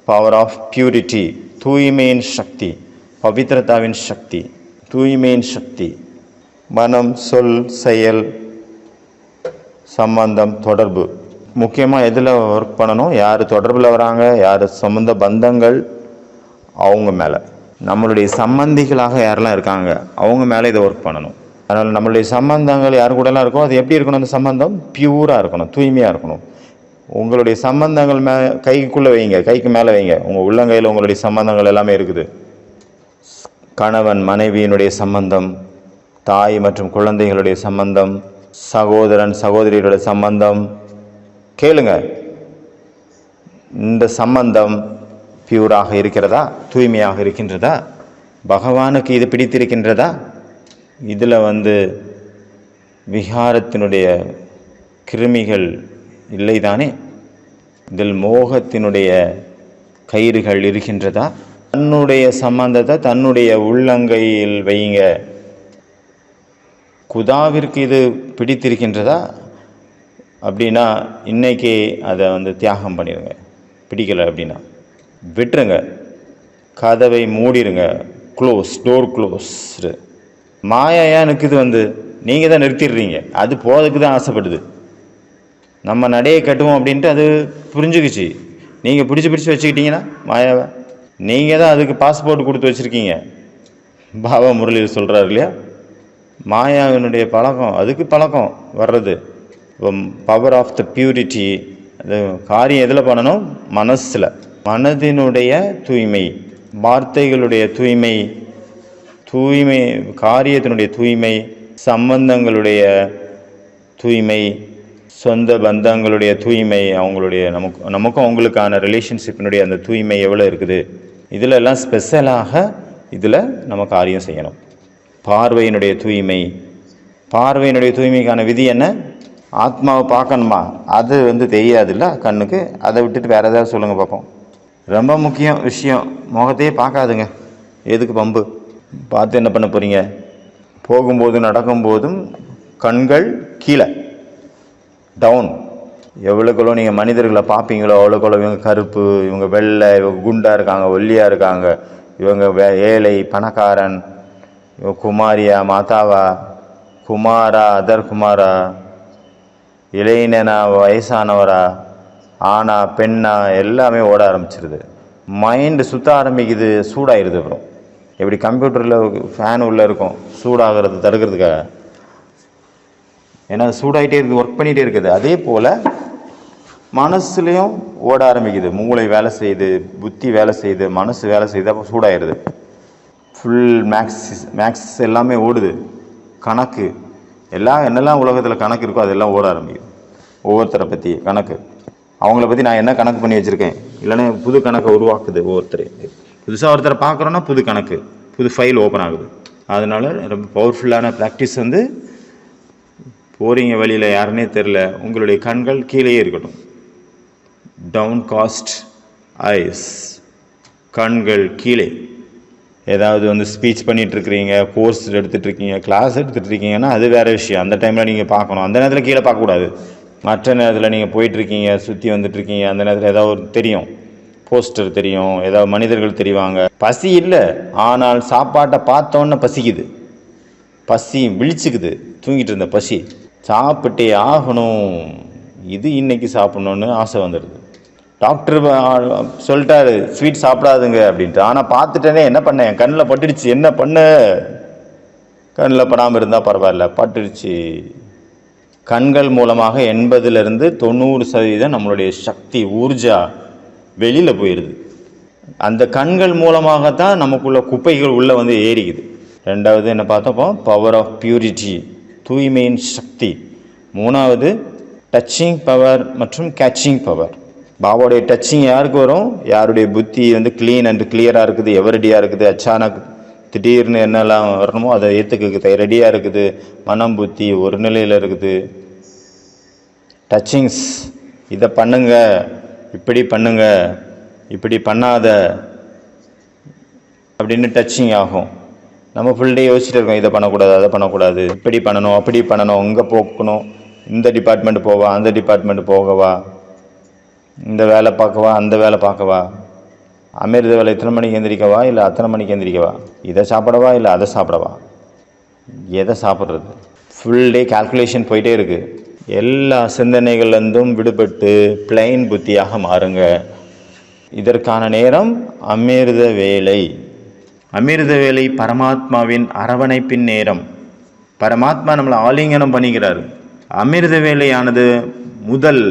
பவர் ஆஃப் பியூரிட்டி, தூய்மையின் சக்தி, பவித்ரதாவின் சக்தி, தூய்மையின் சக்தி. மனம், சொல், செயல், சம்பந்தம், தொடர்பு. முக்கியமாக எதில் ஒர்க் பண்ணணும், யார் தொடர்பில் வராங்க, யார் சம்பந்த பந்தங்கள், அவங்க மேலே, நம்மளுடைய சம்பந்திகளாக யாரெல்லாம் இருக்காங்க அவங்க மேலே இதை ஒர்க் பண்ணணும். அதனால் நம்மளுடைய சம்பந்தங்கள் யார் கூடலாம் இருக்கோ அது எப்படி இருக்கணும், அந்த சம்பந்தம் பியூராக இருக்கணும், தூய்மையாக இருக்கணும். உங்களுடைய சம்பந்தங்கள் கைக்குள்ளே வைங்க, கைக்கு மேலே வைங்க. உங்கள் உள்ளங்கையில் உங்களுடைய சம்பந்தங்கள் எல்லாமே இருக்குது. கணவன் மனைவியினுடைய சம்பந்தம், தாய் மற்றும் குழந்தைகளுடைய சம்பந்தம், சகோதரன் சகோதரிகளுடைய சம்பந்தம். கேளுங்க, இந்த சம்பந்தம் பியூராக இருக்கிறதா, தூய்மையாக இருக்கின்றதா, பகவானுக்கு இது பிடித்திருக்கின்றதா? இதில் வந்து விகாரத்தினுடைய கிருமிகள் இல்லைதானே? இதில் மோகத்தினுடைய கயிறுகள் இருக்கின்றதா? தன்னுடைய சம்பந்தத்தை தன்னுடைய உள்ளங்கையில் வைங்க. குதாவிற்கு இது பிடித்திருக்கின்றதா அப்படின்னா இன்னைக்கு அதை வந்து தியாகம் பண்ணிடுங்க. பிடிக்கலை அப்படின்னா விட்டுருங்க, கதவை மூடிடுங்க, டோர் க்ளோஸ்டு. மாயா நிற்குது, வந்து நீங்கள் தான் நிறுத்திடுறீங்க. அது போகிறதுக்கு தான் ஆசைப்படுது. நம்ம நடையை கட்டுவோம் அப்படின்ட்டு அது புரிஞ்சுக்கிச்சு. நீங்கள் பிடிச்சி வச்சுக்கிட்டீங்கன்னா மாயாவை, நீங்கள் தான் அதுக்கு பாஸ்போர்ட் கொடுத்து வச்சுருக்கீங்க. பாபா முரளியில் சொல்கிறார் இல்லையா, மாயாவினுடைய பழக்கம், அதுக்கு பழக்கம் வர்றது. பவர் ஆஃப் த பியூரிட்டி, அது காரியம் எதில் பண்ணணும், மனசில். மனதினுடைய தூய்மை, வார்த்தைகளுடைய தூய்மை, காரியத்தினுடைய தூய்மை, சம்பந்தங்களுடைய தூய்மை, சொந்த பந்தங்களுடைய தூய்மை, அவங்களுடைய நமக்கும் அவங்களுக்கான ரிலேஷன்ஷிப்பினுடைய அந்த தூய்மை எவ்வளோ இருக்குது. இதில் எல்லாம் ஸ்பெஷலாக இதில் நம்ம காரியம் செய்யணும். பார்வையினுடைய தூய்மை, பார்வையினுடைய தூய்மைக்கான விதி என்ன? ஆத்மாவை பார்க்கணுமா, அது வந்து தெரியாதுல்ல கண்ணுக்கு. அதை விட்டுட்டு வேறு ஏதாவது சொல்லுங்கள் பார்ப்போம். ரொம்ப முக்கியம் விஷயம், முகத்தையே பார்க்காதுங்க. எதுக்கு பம்பு? பார்த்து என்ன பண்ண போகிறீங்க? போகும்போதும் நடக்கும்போதும் கண்கள் கீழே, டவுன். எவ்வளோக்களோ நீங்கள் மனிதர்களை பார்ப்பீங்களோ அவ்வளோக்களோ இவங்க கருப்பு, இவங்க வெள்ளை, இவங்க குண்டாக இருக்காங்க, ஒல்லியாக இருக்காங்க, இவங்க ஏழை பணக்காரன், இவங்க குமாரியா மாதாவா, குமாரா அதர் குமாரா, இளைஞனா வயசானவரா, ஆனா பெண்ணா, எல்லாமே ஓட ஆரம்பிச்சிருது. மைண்டு சுற்ற ஆரம்பிக்குது, சூடாகிடுது. அப்புறம் எப்படி கம்ப்யூட்டரில் ஃபேன் உள்ளே இருக்கும், சூடாகிறது தடுக்கிறதுக்காக. ஏன்னா சூடாகிட்டே இருக்குது, ஒர்க் பண்ணிகிட்டே இருக்குது. அதே போல் மனசுலேயும் ஓட ஆரம்பிக்குது. மூளை வேலை செய்யுது, புத்தி வேலை செய்யுது, மனசு வேலை செய்யுது. அப்போ சூடாகிடுது. ஃபுல் மேக்ஸ் எல்லாமே ஓடுது. கணக்கு என்னெல்லாம் உலகத்தில் கணக்கு இருக்கோ அதெல்லாம் ஓட ஆரம்பிக்குது. ஒவ்வொருத்தரை பற்றி கணக்கு, அவங்கள பற்றி நான் என்ன கணக்கு பண்ணி வச்சுருக்கேன், இல்லைன்னா புது கணக்கை உருவாக்குது. புதுசாக ஒருத்தரை பார்க்குறோன்னா புது கணக்கு, புது ஃபைல் ஓப்பன் ஆகுது. அதனால் ரொம்ப பவர்ஃபுல்லான ப்ராக்டிஸ் வந்து போகிறீங்க வழியில் யாருன்னே தெரில, உங்களுடைய கண்கள் கீழேயே இருக்கட்டும். டவுன் காஸ்ட் ஐஸ், கண்கள் கீழே, ஏதாவது வந்து ஸ்பீச் பண்ணிகிட்ருக்கிறீங்க, கோர்ஸ் எடுத்துகிட்ருக்கீங்க, கிளாஸ் எடுத்துகிட்ருக்கீங்கன்னா அது வேறு விஷயம். அந்த டைமில் நீங்கள் பார்க்கணும். அந்த நேரத்தில் கீழே பார்க்கக்கூடாது. மற்ற நேரத்தில் நீங்கள் போயிட்டுருக்கீங்க, சுற்றி வந்துட்டுருக்கீங்க, அந்த நேரத்தில் ஏதாவது ஒரு தெரியும், போஸ்டர் தெரியும், ஏதாவது மனிதர்கள் தெரிவாங்க. பசி இல்லை, ஆனால் சாப்பாட்டை பார்த்தோன்னே பசிக்குது, பசி விழிச்சுக்குது. தூங்கிட்டு இருந்த பசி சாப்பிட்டே ஆகணும், இது இன்னைக்கு சாப்பிட்ணுன்னு ஆசை வந்துடுது. டாக்டர் சொல்லிட்டாரு ஸ்வீட் சாப்பிடாதுங்க அப்படின்ட்டு. ஆனால் பார்த்துட்டேனே, என்ன பண்ணேன், என் கண்ணில் பட்டுடுச்சு. என்ன பண்ண, கண்ணில் படாமல் இருந்தால் பரவாயில்ல, பட்டுடுச்சு. கண்கள் மூலமாக 80% நம்மளுடைய சக்தி ஊர்ஜா வெளியில் போயிடுது. அந்த கண்கள் மூலமாக தான் நமக்குள்ள குப்பைகள் உள்ளே வந்து ஏறிக்குது. ரெண்டாவது என்ன பார்த்தப்போ, பவர் ஆஃப் பியூரிட்டி, தூய்மையின் சக்தி. மூணாவது டச்சிங் பவர் மற்றும் கேட்சிங் பவர். பாபாவுடைய டச்சிங் யாருக்கு வரும்? யாருடைய புத்தி வந்து க்ளீன் அண்ட் கிளியராக இருக்குது, எவரடியாக இருக்குது, அச்சானக் திடீர்னு என்னெல்லாம் வரணுமோ அதை ஏற்றுக்க ரெடியாக இருக்குது, மனம் புத்தி ஒரு நிலையில் இருக்குது. டச்சிங்ஸ், இதை பண்ணுங்க, இப்படி பண்ணுங்க, இப்படி பண்ணாத அப்படின்னு டச்சிங் ஆகும். நம்ம ஃபுல் டே யோசிச்சுட்டு இருக்கோம், இதை பண்ணக்கூடாது, அதை பண்ணக்கூடாது, இப்படி பண்ணணும், அப்படி பண்ணணும், இங்கே போக்கணும், இந்த டிபார்ட்மெண்ட் போவா, அந்த டிபார்ட்மெண்ட் போகவா, இந்த வேலை பார்க்கவா, அந்த வேலை பார்க்கவா, அமிர்த வேலை இத்தனை மணிக்கு எந்திரிக்கவா இல்லை அத்தனை மணிக்கு எந்திரிக்கவா, இதை சாப்பிடவா இல்லை அதை சாப்பிடவா, எதை சாப்பிட்றது, ஃபுல் டே கால்குலேஷன் போயிட்டே இருக்குது. எல்லா சிந்தனைகள்லேருந்தும் விடுபட்டு பிளைன் புத்தியாக மாறுங்க. இதற்கான நேரம் அமிர்த வேலை. அமிர்த வேலை பரமாத்மாவின் அரவணைப்பின் நேரம். பரமாத்மா நம்மளை ஆலிங்கனம் பண்ணிக்கிறார். அமிர்த வேலையானது முதல்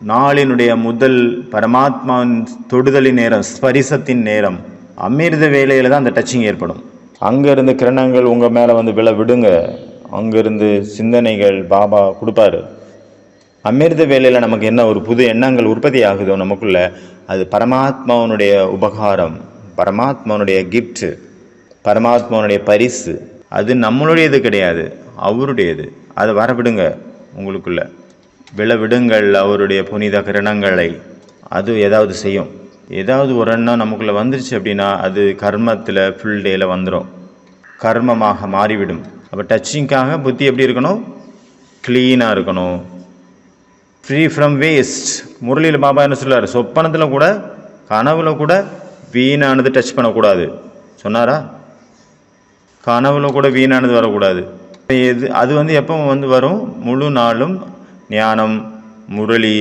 நாளினுடைய முதல் பரமாத்மாவின் தொடுதலின் நேரம், ஸ்பரிசத்தின் நேரம். அமிர்த வேலையில் தான் அந்த டச்சிங் ஏற்படும். அங்கேருந்து கிரணங்கள் உங்கள் மேலே வந்து விடுங்க. அங்கேருந்து சிந்தனைகள் பாபா கொடுப்பாரு. அமிர்த வேலையில் நமக்கு என்ன ஒரு புது எண்ணங்கள் உற்பத்தி ஆகுதோ நமக்குள்ள, அது பரமாத்மாவனுடைய உபகாரம், பரமாத்மாவனுடைய கிஃப்ட், பரமாத்மாவனுடைய பரிசு. அது நம்மளுடையது கிடையாது, அவருடையது. அதை வரவிடுங்க, உங்களுக்குள்ள விடுங்கள் அவருடைய புனித கிரணங்களை. அது ஏதாவது செய்யும். ஏதாவது ஒரு எண்ணம் நமக்குள்ளே வந்துருச்சு அப்படின்னா அது கர்மத்தில் ஃபுல் டேயில் வந்துடும், கர்மமாக மாறிவிடும். அப்போ டச்சிங்காக புத்தி எப்படி இருக்கணும்? க்ளீனாக இருக்கணும், ஃப்ரீ ஃப்ரம் வேஸ்ட். முரளியில் பாபா என்ன சொல்கிறார்? சொப்பனத்தில் கூட கனவுல கூட வீணானது டச் பண்ணக்கூடாது சொன்னாரா? கனவுல கூட வீணானது வரக்கூடாது. அது வந்து எப்போ வந்து வரும்? முழு நாளும் ஞானம், முரளி,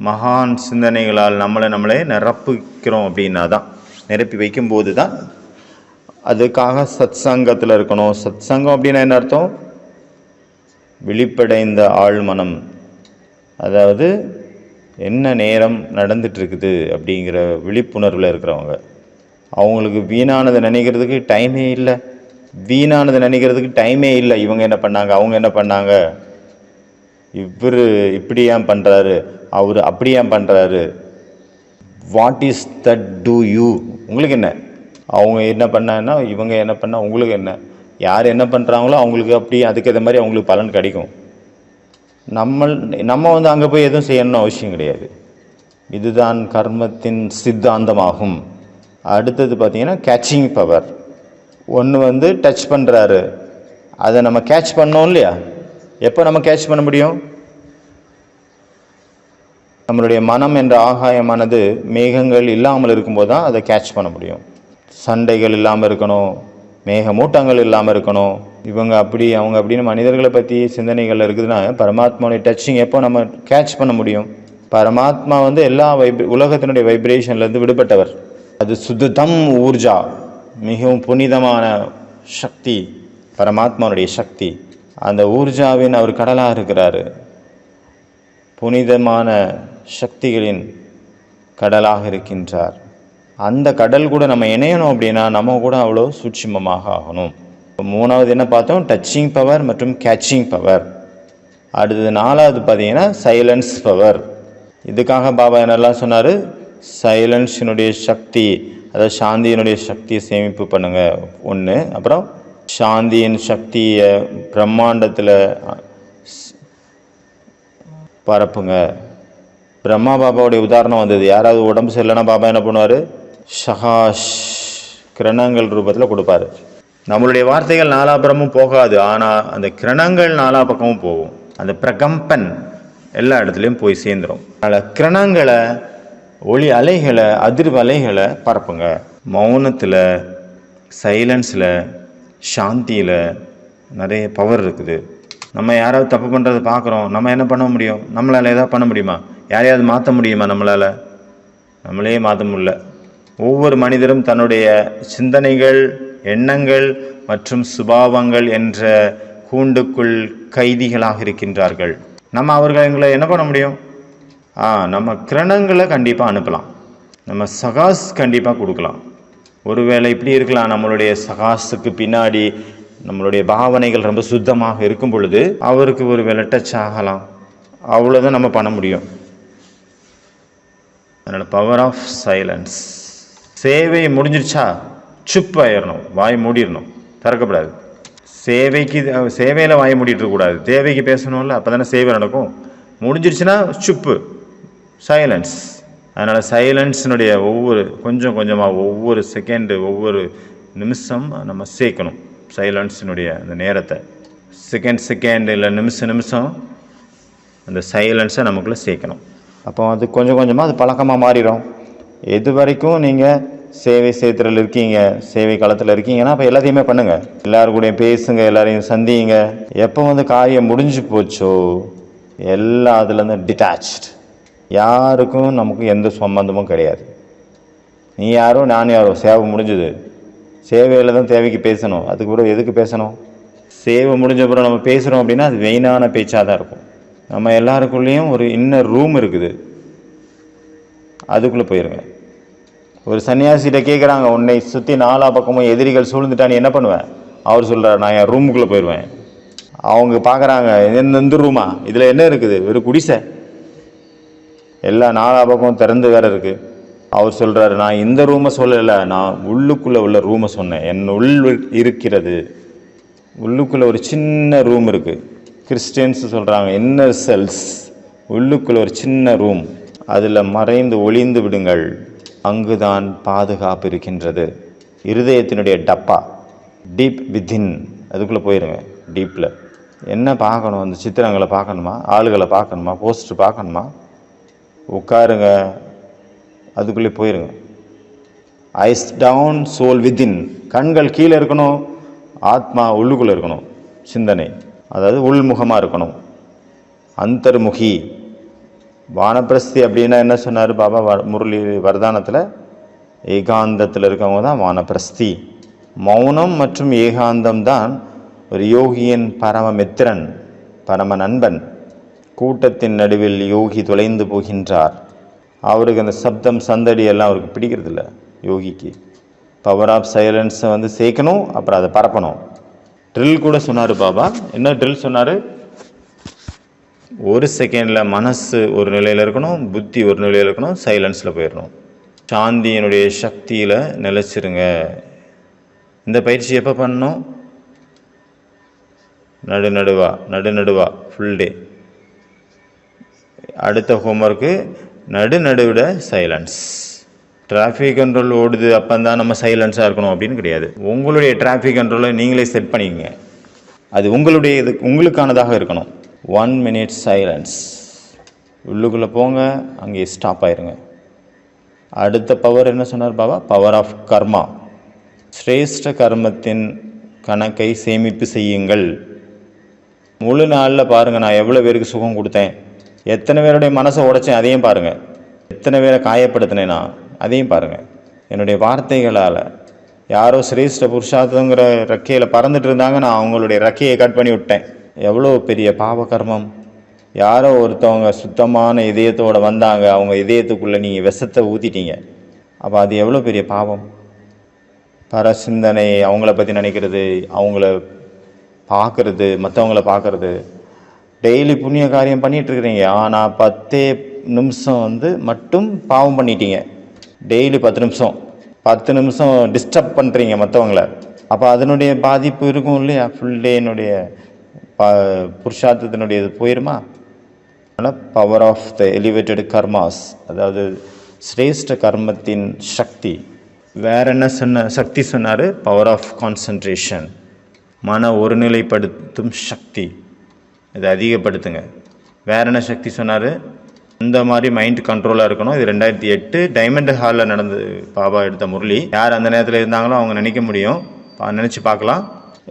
மகான் சிந்தனைகளால் நம்மளே நிரப்பிக்கிறோம் அப்படின்னா தான், நிரப்பி வைக்கும்போது தான். அதுக்காக சத் சங்கத்தில் இருக்கணும். சத் சங்கம் அப்படின்னா என்ன அர்த்தம்? விழிப்படைந்த ஆழ்மனம். அதாவது என்ன நேரம் நடந்துட்டுருக்குது அப்படிங்கிற விழிப்புணர்வில் இருக்கிறவங்க. அவங்களுக்கு வீணானதை நினைக்கிறதுக்கு டைமே இல்லை. வீணானதை நினைக்கிறதுக்கு டைமே இல்லை. இவங்க என்ன பண்ணாங்க, அவங்க என்ன பண்ணாங்க, இவர் இப்படி ஏன் பண்ணுறாரு, அவர் அப்படி ஏன் பண்ணுறாரு, what is that to you, உங்களுக்கு என்ன, அவங்க என்ன பண்ணாங்கன்னா இவங்க என்ன பண்ணால் உங்களுக்கு என்ன, யார் என்ன பண்ணுறாங்களோ அவங்களுக்கு அப்படி அதுக்கேற்ற மாதிரி அவங்களுக்கு பலன் கிடைக்கும். நம்ம வந்து அங்கே போய் எதுவும் செய்யணும்னு அவசியம் கிடையாது. இதுதான் கர்மத்தின் சித்தாந்தமாகும். அடுத்தது பார்த்திங்கன்னா கேட்சிங் பவர். ஒன்று வந்து டச் பண்ணுறாரு, அதை நம்ம கேட்ச் பண்ணோம் இல்லையா? எப்போ நம்ம கேட்ச் பண்ண முடியும்? நம்மளுடைய மனம் என்ற ஆகாயமானது மேகங்கள் இல்லாமல் இருக்கும்போது தான் அதை கேட்ச் பண்ண முடியும். சண்டைகள் இல்லாமல் இருக்கணும், மேகமூட்டங்கள் இல்லாமல் இருக்கணும். இவங்க அப்படி அவங்க அப்படின்னு மனிதர்களை பற்றி சிந்தனைகள் இருக்குதுன்னா பரமாத்மாவுடைய டச்சிங் எப்போ நம்ம கேட்ச் பண்ண முடியும்? பரமாத்மா வந்து எல்லா உலகத்தினுடைய வைப்ரேஷன்லேருந்து விடுபட்டவர். அது சுத்தம் ஊர்ஜா, மிகவும் புனிதமான சக்தி, பரமாத்மாவுடைய சக்தி. அந்த ஊர்ஜாவின் அவர் கடலாக இருக்கிறாரு, புனிதமான சக்திகளின் கடலாக இருக்கின்றார். அந்த கடல் கூட நம்ம இணையணும் அப்படின்னா நம்ம கூட அவ்வளோ சூட்சுமமாக ஆகணும். மூணாவது என்ன பார்த்தோம்? டச்சிங் பவர் மற்றும் கேட்சிங் பவர். அடுத்தது நாலாவது பார்த்தீங்கன்னா சைலன்ஸ் பவர். இதுக்காக பாபா என்னெல்லாம் சொன்னார்? சைலன்ஸினுடைய சக்தி, அதாவது சாந்தியினுடைய சக்தியை சேமிப்பு பண்ணுங்க ஒன்று. அப்புறம் சாந்தியின் சக்தியை பிரம்மாண்டத்தில் பரப்புங்க. பிரம்மா பாபாவுடைய உதாரணம் வந்தது. யாராவது உடம்பு சரியில்லைன்னா பாபா என்ன பண்ணுவார்? ஷகாஷ் கிரணங்கள் ரூபத்தில் கொடுப்பாரு. நம்மளுடைய வார்த்தைகள் நாலாபுறமும் போகாது, ஆனால் அந்த கிரணங்கள் நாலா பக்கமும் போகும். அந்த பிரகம்பன் எல்லா இடத்துலையும் போய் சேர்ந்துடும். அதில் கிரணங்களை, ஒளி அலைகளை, அதிர்வு அலைகளை பரப்புங்க. மௌனத்தில், சைலன்ஸில், சாந்தியில் நிறைய பவர் இருக்குது. நம்ம யாராவது தப்பு பண்ணுறதை பார்க்குறோம், நம்ம என்ன பண்ண முடியும்? நம்மளால் எதாவது பண்ண முடியுமா? யாரையாவது மாற்ற முடியுமா? நம்மளால் நம்மளே மாற்ற முடியல. ஒவ்வொரு மனிதரும் தன்னுடைய சிந்தனைகள், எண்ணங்கள் மற்றும் சுபாவங்கள் என்ற கூண்டுக்குள் கைதிகளாக இருக்கின்றார்கள். நம்ம அவர்களை என்ன பண்ண முடியும்? நம்ம கிரணங்களை கண்டிப்பாக அனுப்பலாம். நம்ம சகாஸ் கண்டிப்பாக கொடுக்கலாம். ஒருவேளை இப்படி இருக்கலாம், நம்மளுடைய சகாஸுக்கு பின்னாடி நம்மளுடைய பாவனைகள் ரொம்ப சுத்தமாக இருக்கும் பொழுது அவருக்கு ஒரு வேளை டச் ஆகலாம். அவ்வளோதான் நம்ம பண்ண முடியும். அதனால் பவர் ஆஃப் சைலன்ஸ். சேவை முடிஞ்சிருச்சா சுப்பாயிடணும், வாய் மூடிடணும், திறக்கப்படாது. சேவையில் வாய் மூடிட்டு இருக்கக்கூடாது. தேவைக்கு பேசணும்ல, அப்போ தானே சேவை நடக்கும். முடிஞ்சிருச்சுன்னா சுப்பு, சைலன்ஸ். அதனால் சைலன்ஸினுடைய கொஞ்சம் கொஞ்சமாக ஒவ்வொரு செகண்டு, ஒவ்வொரு நிமிஷம் நம்ம சேர்க்கணும். சைலன்ஸினுடைய அந்த நேரத்தை செகண்ட் இல்லை நிமிஷம் அந்த சைலன்ஸை நமக்குள்ளே சேர்க்கணும். அப்போ அது கொஞ்சம் கொஞ்சமாக அது பழக்கமாக மாறிடும். எது வரைக்கும் நீங்கள் சேவை சேத்திரத்தில் இருக்கீங்க, சேவை காலத்தில் இருக்கீங்கன்னா அப்போ எல்லாத்தையுமே பண்ணுங்கள். எல்லாருக்கூடையும் பேசுங்க, எல்லாரையும் சந்திங்க. எப்போ காரியம் முடிஞ்சு போச்சோ எல்லாம் அதுலேருந்து டிட்டாச்ட். யாருக்கும் நமக்கு எந்த சம்பந்தமும் கிடையாது. நீ யாரோ நான் யாரோ, சேவை முடிஞ்சுது. சேவையில் தான் தேவைக்கு பேசணும். அதுக்கு பிறகு எதுக்கு பேசணும்? சேவை முடிஞ்ச பிறகு நம்ம பேசுகிறோம் அப்படின்னா அது வெயினான பேச்சாக தான் இருக்கும். நம்ம எல்லாருக்குள்ளேயும் ஒரு இன்னர் ரூம் இருக்குது, அதுக்குள்ளே போயிருங்க. ஒரு சன்னியாசிகிட்ட கேட்குறாங்க, உன்னை சுற்றி நாலா பக்கமும் எதிரிகள் சூழ்ந்துட்டா நீ என்ன பண்ணுவேன்? அவர் சொல்கிறார், நான் என் ரூமுக்குள்ளே போயிடுவேன். அவங்க பார்க்குறாங்க, எந்த ரூமா, இதில் என்ன இருக்குது? ஒரு குடிசை, எல்லா நாலா பக்கம் திறந்து வேற இருக்குது. அவர் சொல்கிறாரு, நான் இந்த ரூமை சொல்லலை, நான் உள்ளுக்குள்ளே உள்ள ரூமை சொன்னேன். என் உள் இருக்கிறது, உள்ளுக்குள்ளே ஒரு சின்ன ரூம் இருக்குது. கிறிஸ்டியன்ஸ் சொல்கிறாங்க இன்னர் செல்ஸ். உள்ளுக்குள்ளே ஒரு சின்ன ரூம், அதில் மறைந்து ஒளிந்து விடுங்கள், அங்குதான் பாதுகாப்பு இருக்கின்றது. இருதயத்தினுடைய டப்பா, டீப் வித்தின், அதுக்குள்ளே போயிருங்க. டீப்பில் என்ன பார்க்கணும்? அந்த சித்திரங்களை பார்க்கணுமா? ஆளுகளை பார்க்கணுமா? போஸ்டர் பார்க்கணுமா? உட்காருங்க, அதுக்குள்ளே போயிருங்க. Eyes down, soul within. கண்கள் கீழே இருக்கணும், ஆத்மா உள்ளுக்குள்ளே இருக்கணும். சிந்தனை அதாவது உள்முகமாக இருக்கணும். அந்தர்முகி. வானப்பிரஸ்தி அப்படின்னா என்ன சொன்னார் பாபா முரளி வரதானத்தில்? ஏகாந்தத்தில் இருக்கவங்க தான் வானப்பிரஸ்தி. மௌனம் மற்றும் ஏகாந்தம் தான் ஒரு யோகியின் பரமமித்திரன், பரம நண்பன். கூட்டத்தின் நடுவில் யோகி தொலைந்து போகின்றார். அவருக்கு அந்த சப்தம் சந்தடி எல்லாம் அவருக்கு பிடிக்கிறது இல்லை. யோகிக்கு பவர் ஆஃப் சைலன்ஸை சேர்க்கணும், அப்புறம் அதை பரப்பணும். ட்ரில் கூட சொன்னார் பாபா. என்ன ட்ரில் சொன்னார்? ஒரு செகண்டில் மனசு ஒரு நிலையில் இருக்கணும், புத்தி ஒரு நிலையில் இருக்கணும், சைலன்ஸில் போயிடணும். சாந்தியினுடைய சக்தியில் நிலைச்சிருங்க. இந்த பயிற்சி எப்போ பண்ணணும்? நடுநடுவா ஃபுல் டே. அடுத்த ஹோம்ஒர்க்கு நடுவிட சைலன்ஸ். டிராஃபிக் கண்ட்ரோல் ஓடுது, அப்போ தான் நம்ம சைலன்ஸாக இருக்கணும் அப்படின்னு கிடையாது. உங்களுடைய டிராஃபிக் கண்ட்ரோலை நீங்களே செட் பண்ணிக்கங்க. அது உங்களுக்கானதாக இருக்கணும். 1 minute சைலன்ஸ். உள்ளுக்குள்ளே போங்க, அங்கே ஸ்டாப் ஆயிருங்க. அடுத்த பவர் என்ன சொன்னார் பாபா? பவர் ஆஃப் கர்மா. சிரேஷ்ட கர்மத்தின் கணக்கை சேமிப்பு செய்யுங்கள். முழு நாளில் பாருங்கள், நான் எவ்வளோ பேருக்கு சுகம் கொடுத்தேன், எத்தனை பேருடைய மனசை உடைச்சேன் அதையும் பாருங்கள், எத்தனை பேரை காயப்படுத்தினேன்னா அதையும் பாருங்கள். என்னுடைய வார்த்தைகளால் யாரோ சிரேஷ்ட புருஷார்த்தங்கிற ரெக்கையில் பறந்துட்டு இருந்தாங்க, நான் அவங்களுடைய ரெக்கையை கட் பண்ணி விட்டேன். எவ்வளோ பெரிய பாவ கர்மம். யாரோ ஒருத்தவங்க சுத்தமான இதயத்தோடு வந்தாங்க, அவங்க இதயத்துக்குள்ளே நீங்கள் விஷத்தை ஊற்றிட்டீங்க. அப்போ அது எவ்வளோ பெரிய பாவம். பர சிந்தனை, அவங்கள பற்றி நினைக்கிறது, அவங்கள பார்க்குறது, மற்றவங்கள பார்க்குறது. டெய்லி புண்ணிய காரியம் பண்ணிகிட்ருக்குறீங்க, ஆனால் 10 நிமிஷம் மட்டும் பாவம் பண்ணிட்டீங்க. டெய்லி 10 நிமிஷம் டிஸ்டர்ப் பண்ணுறீங்க மற்றவங்கள. அப்போ அதனுடைய பாதிப்பு இருக்கும் இல்லையா? ஃபுல் டேனுடைய புருஷார்த்தத்தினுடைய இது போயிருமா? ஆனால் power of the elevated karmas, அதாவது சிரேஷ்ட கர்மத்தின் சக்தி. வேற என்ன சக்தி சொன்னார்? பவர் ஆஃப் கான்சன்ட்ரேஷன், மன ஒருநிலைப்படுத்தும் சக்தி, இதை அதிகப்படுத்துங்க. வேற என்ன சக்தி சொன்னார்? இந்த மாதிரி மைண்ட் கண்ட்ரோலாக இருக்கணும். இது 2008 டைமண்ட் ஹாலில் நடந்து பாபா எடுத்த முரளி. யார் அந்த நேரத்தில் இருந்தாங்களோ அவங்க நினைக்க முடியும், நினச்சி பார்க்கலாம்.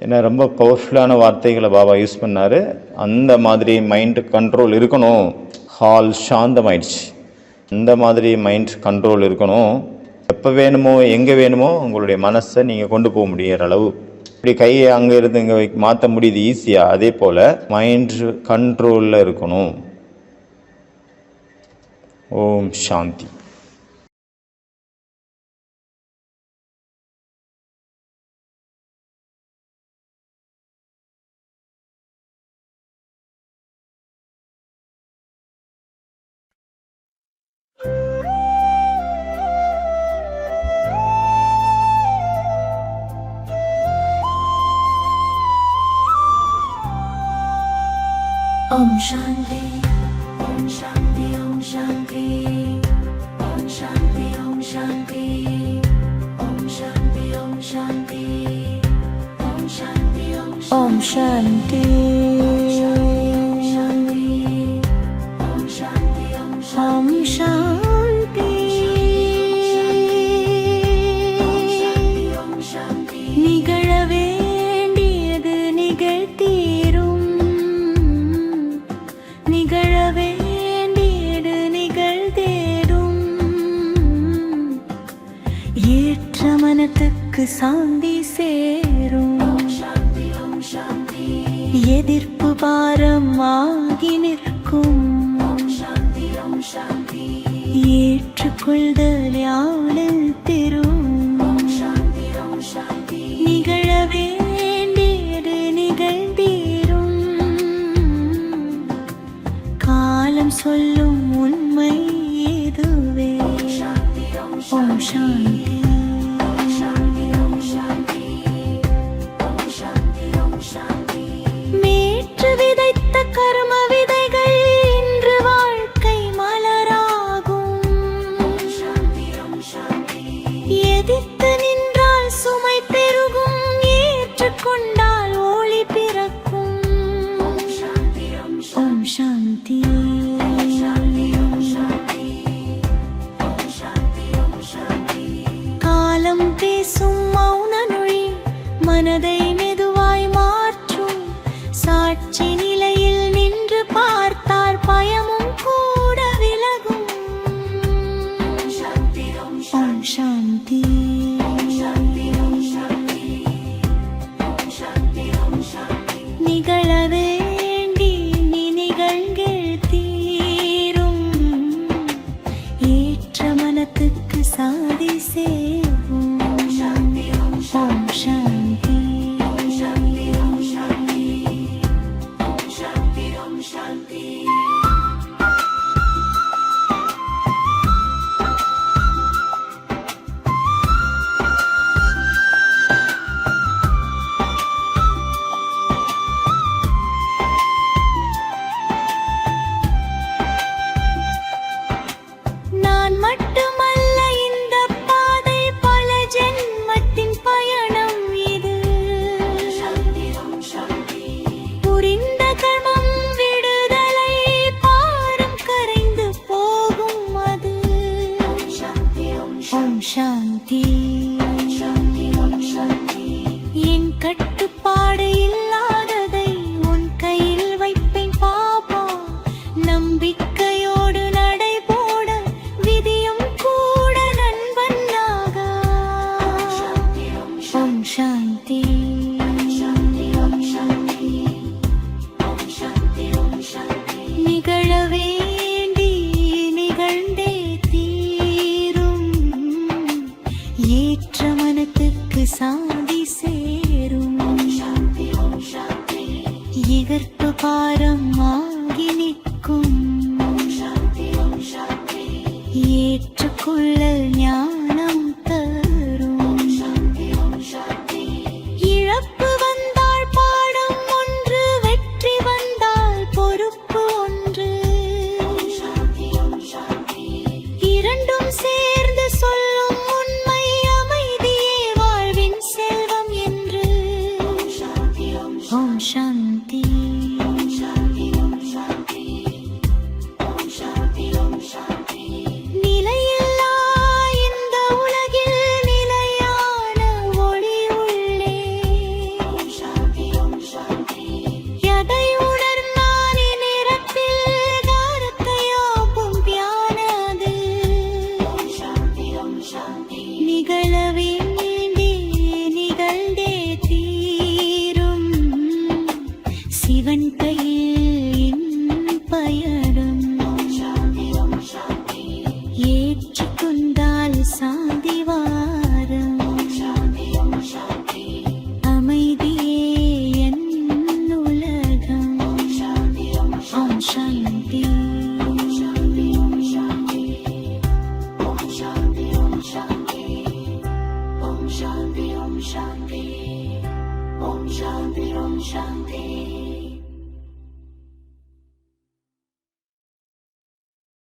ஏன்னா ரொம்ப பவர்ஃபுல்லான வார்த்தைகளை பாபா யூஸ் பண்ணார். அந்த மாதிரி மைண்ட் கண்ட்ரோல் இருக்கணும். ஹால் சாந்தமாயிடுச்சு. இந்த மாதிரி மைண்ட் கண்ட்ரோல் இருக்கணும். எப்போ வேணுமோ எங்கே வேணுமோ உங்களுடைய மனசை நீங்கள் கொண்டு போக முடியிற அளவு, இப்படி கையை அங்கே இருந்து இங்கே மாற்ற முடியுது ஈஸியாக. அதே போல் மைண்ட் கண்ட்ரோலில் இருக்கணும். ஓம் சாந்தி. Om Shanti, Om Shanti, Om Shanti, Om Shanti, Om Shanti, Om Shanti, Om Shanti, Om Shanti, Om Shanti, Om Shanti, Om Shanti, Om Shanti, Om Shanti, நிகழ வேண்டியது நிகழ்த்தீரும், நிகழ வேண்டியது நிகழ்ந்தேரும், ஏற்ற மனத்துக்கு சாந்தி சேரும், எதிர்ப்பு பாரம் ஆகி நிற்கும், ஏற்றுக்கொள்தல் யாழில் தெரும், நிகழ வேண்டியது நிகழ்ந்தீரும், காலம் சொல்லும் உண்மை இதுவே. ஓம் சாந்தி.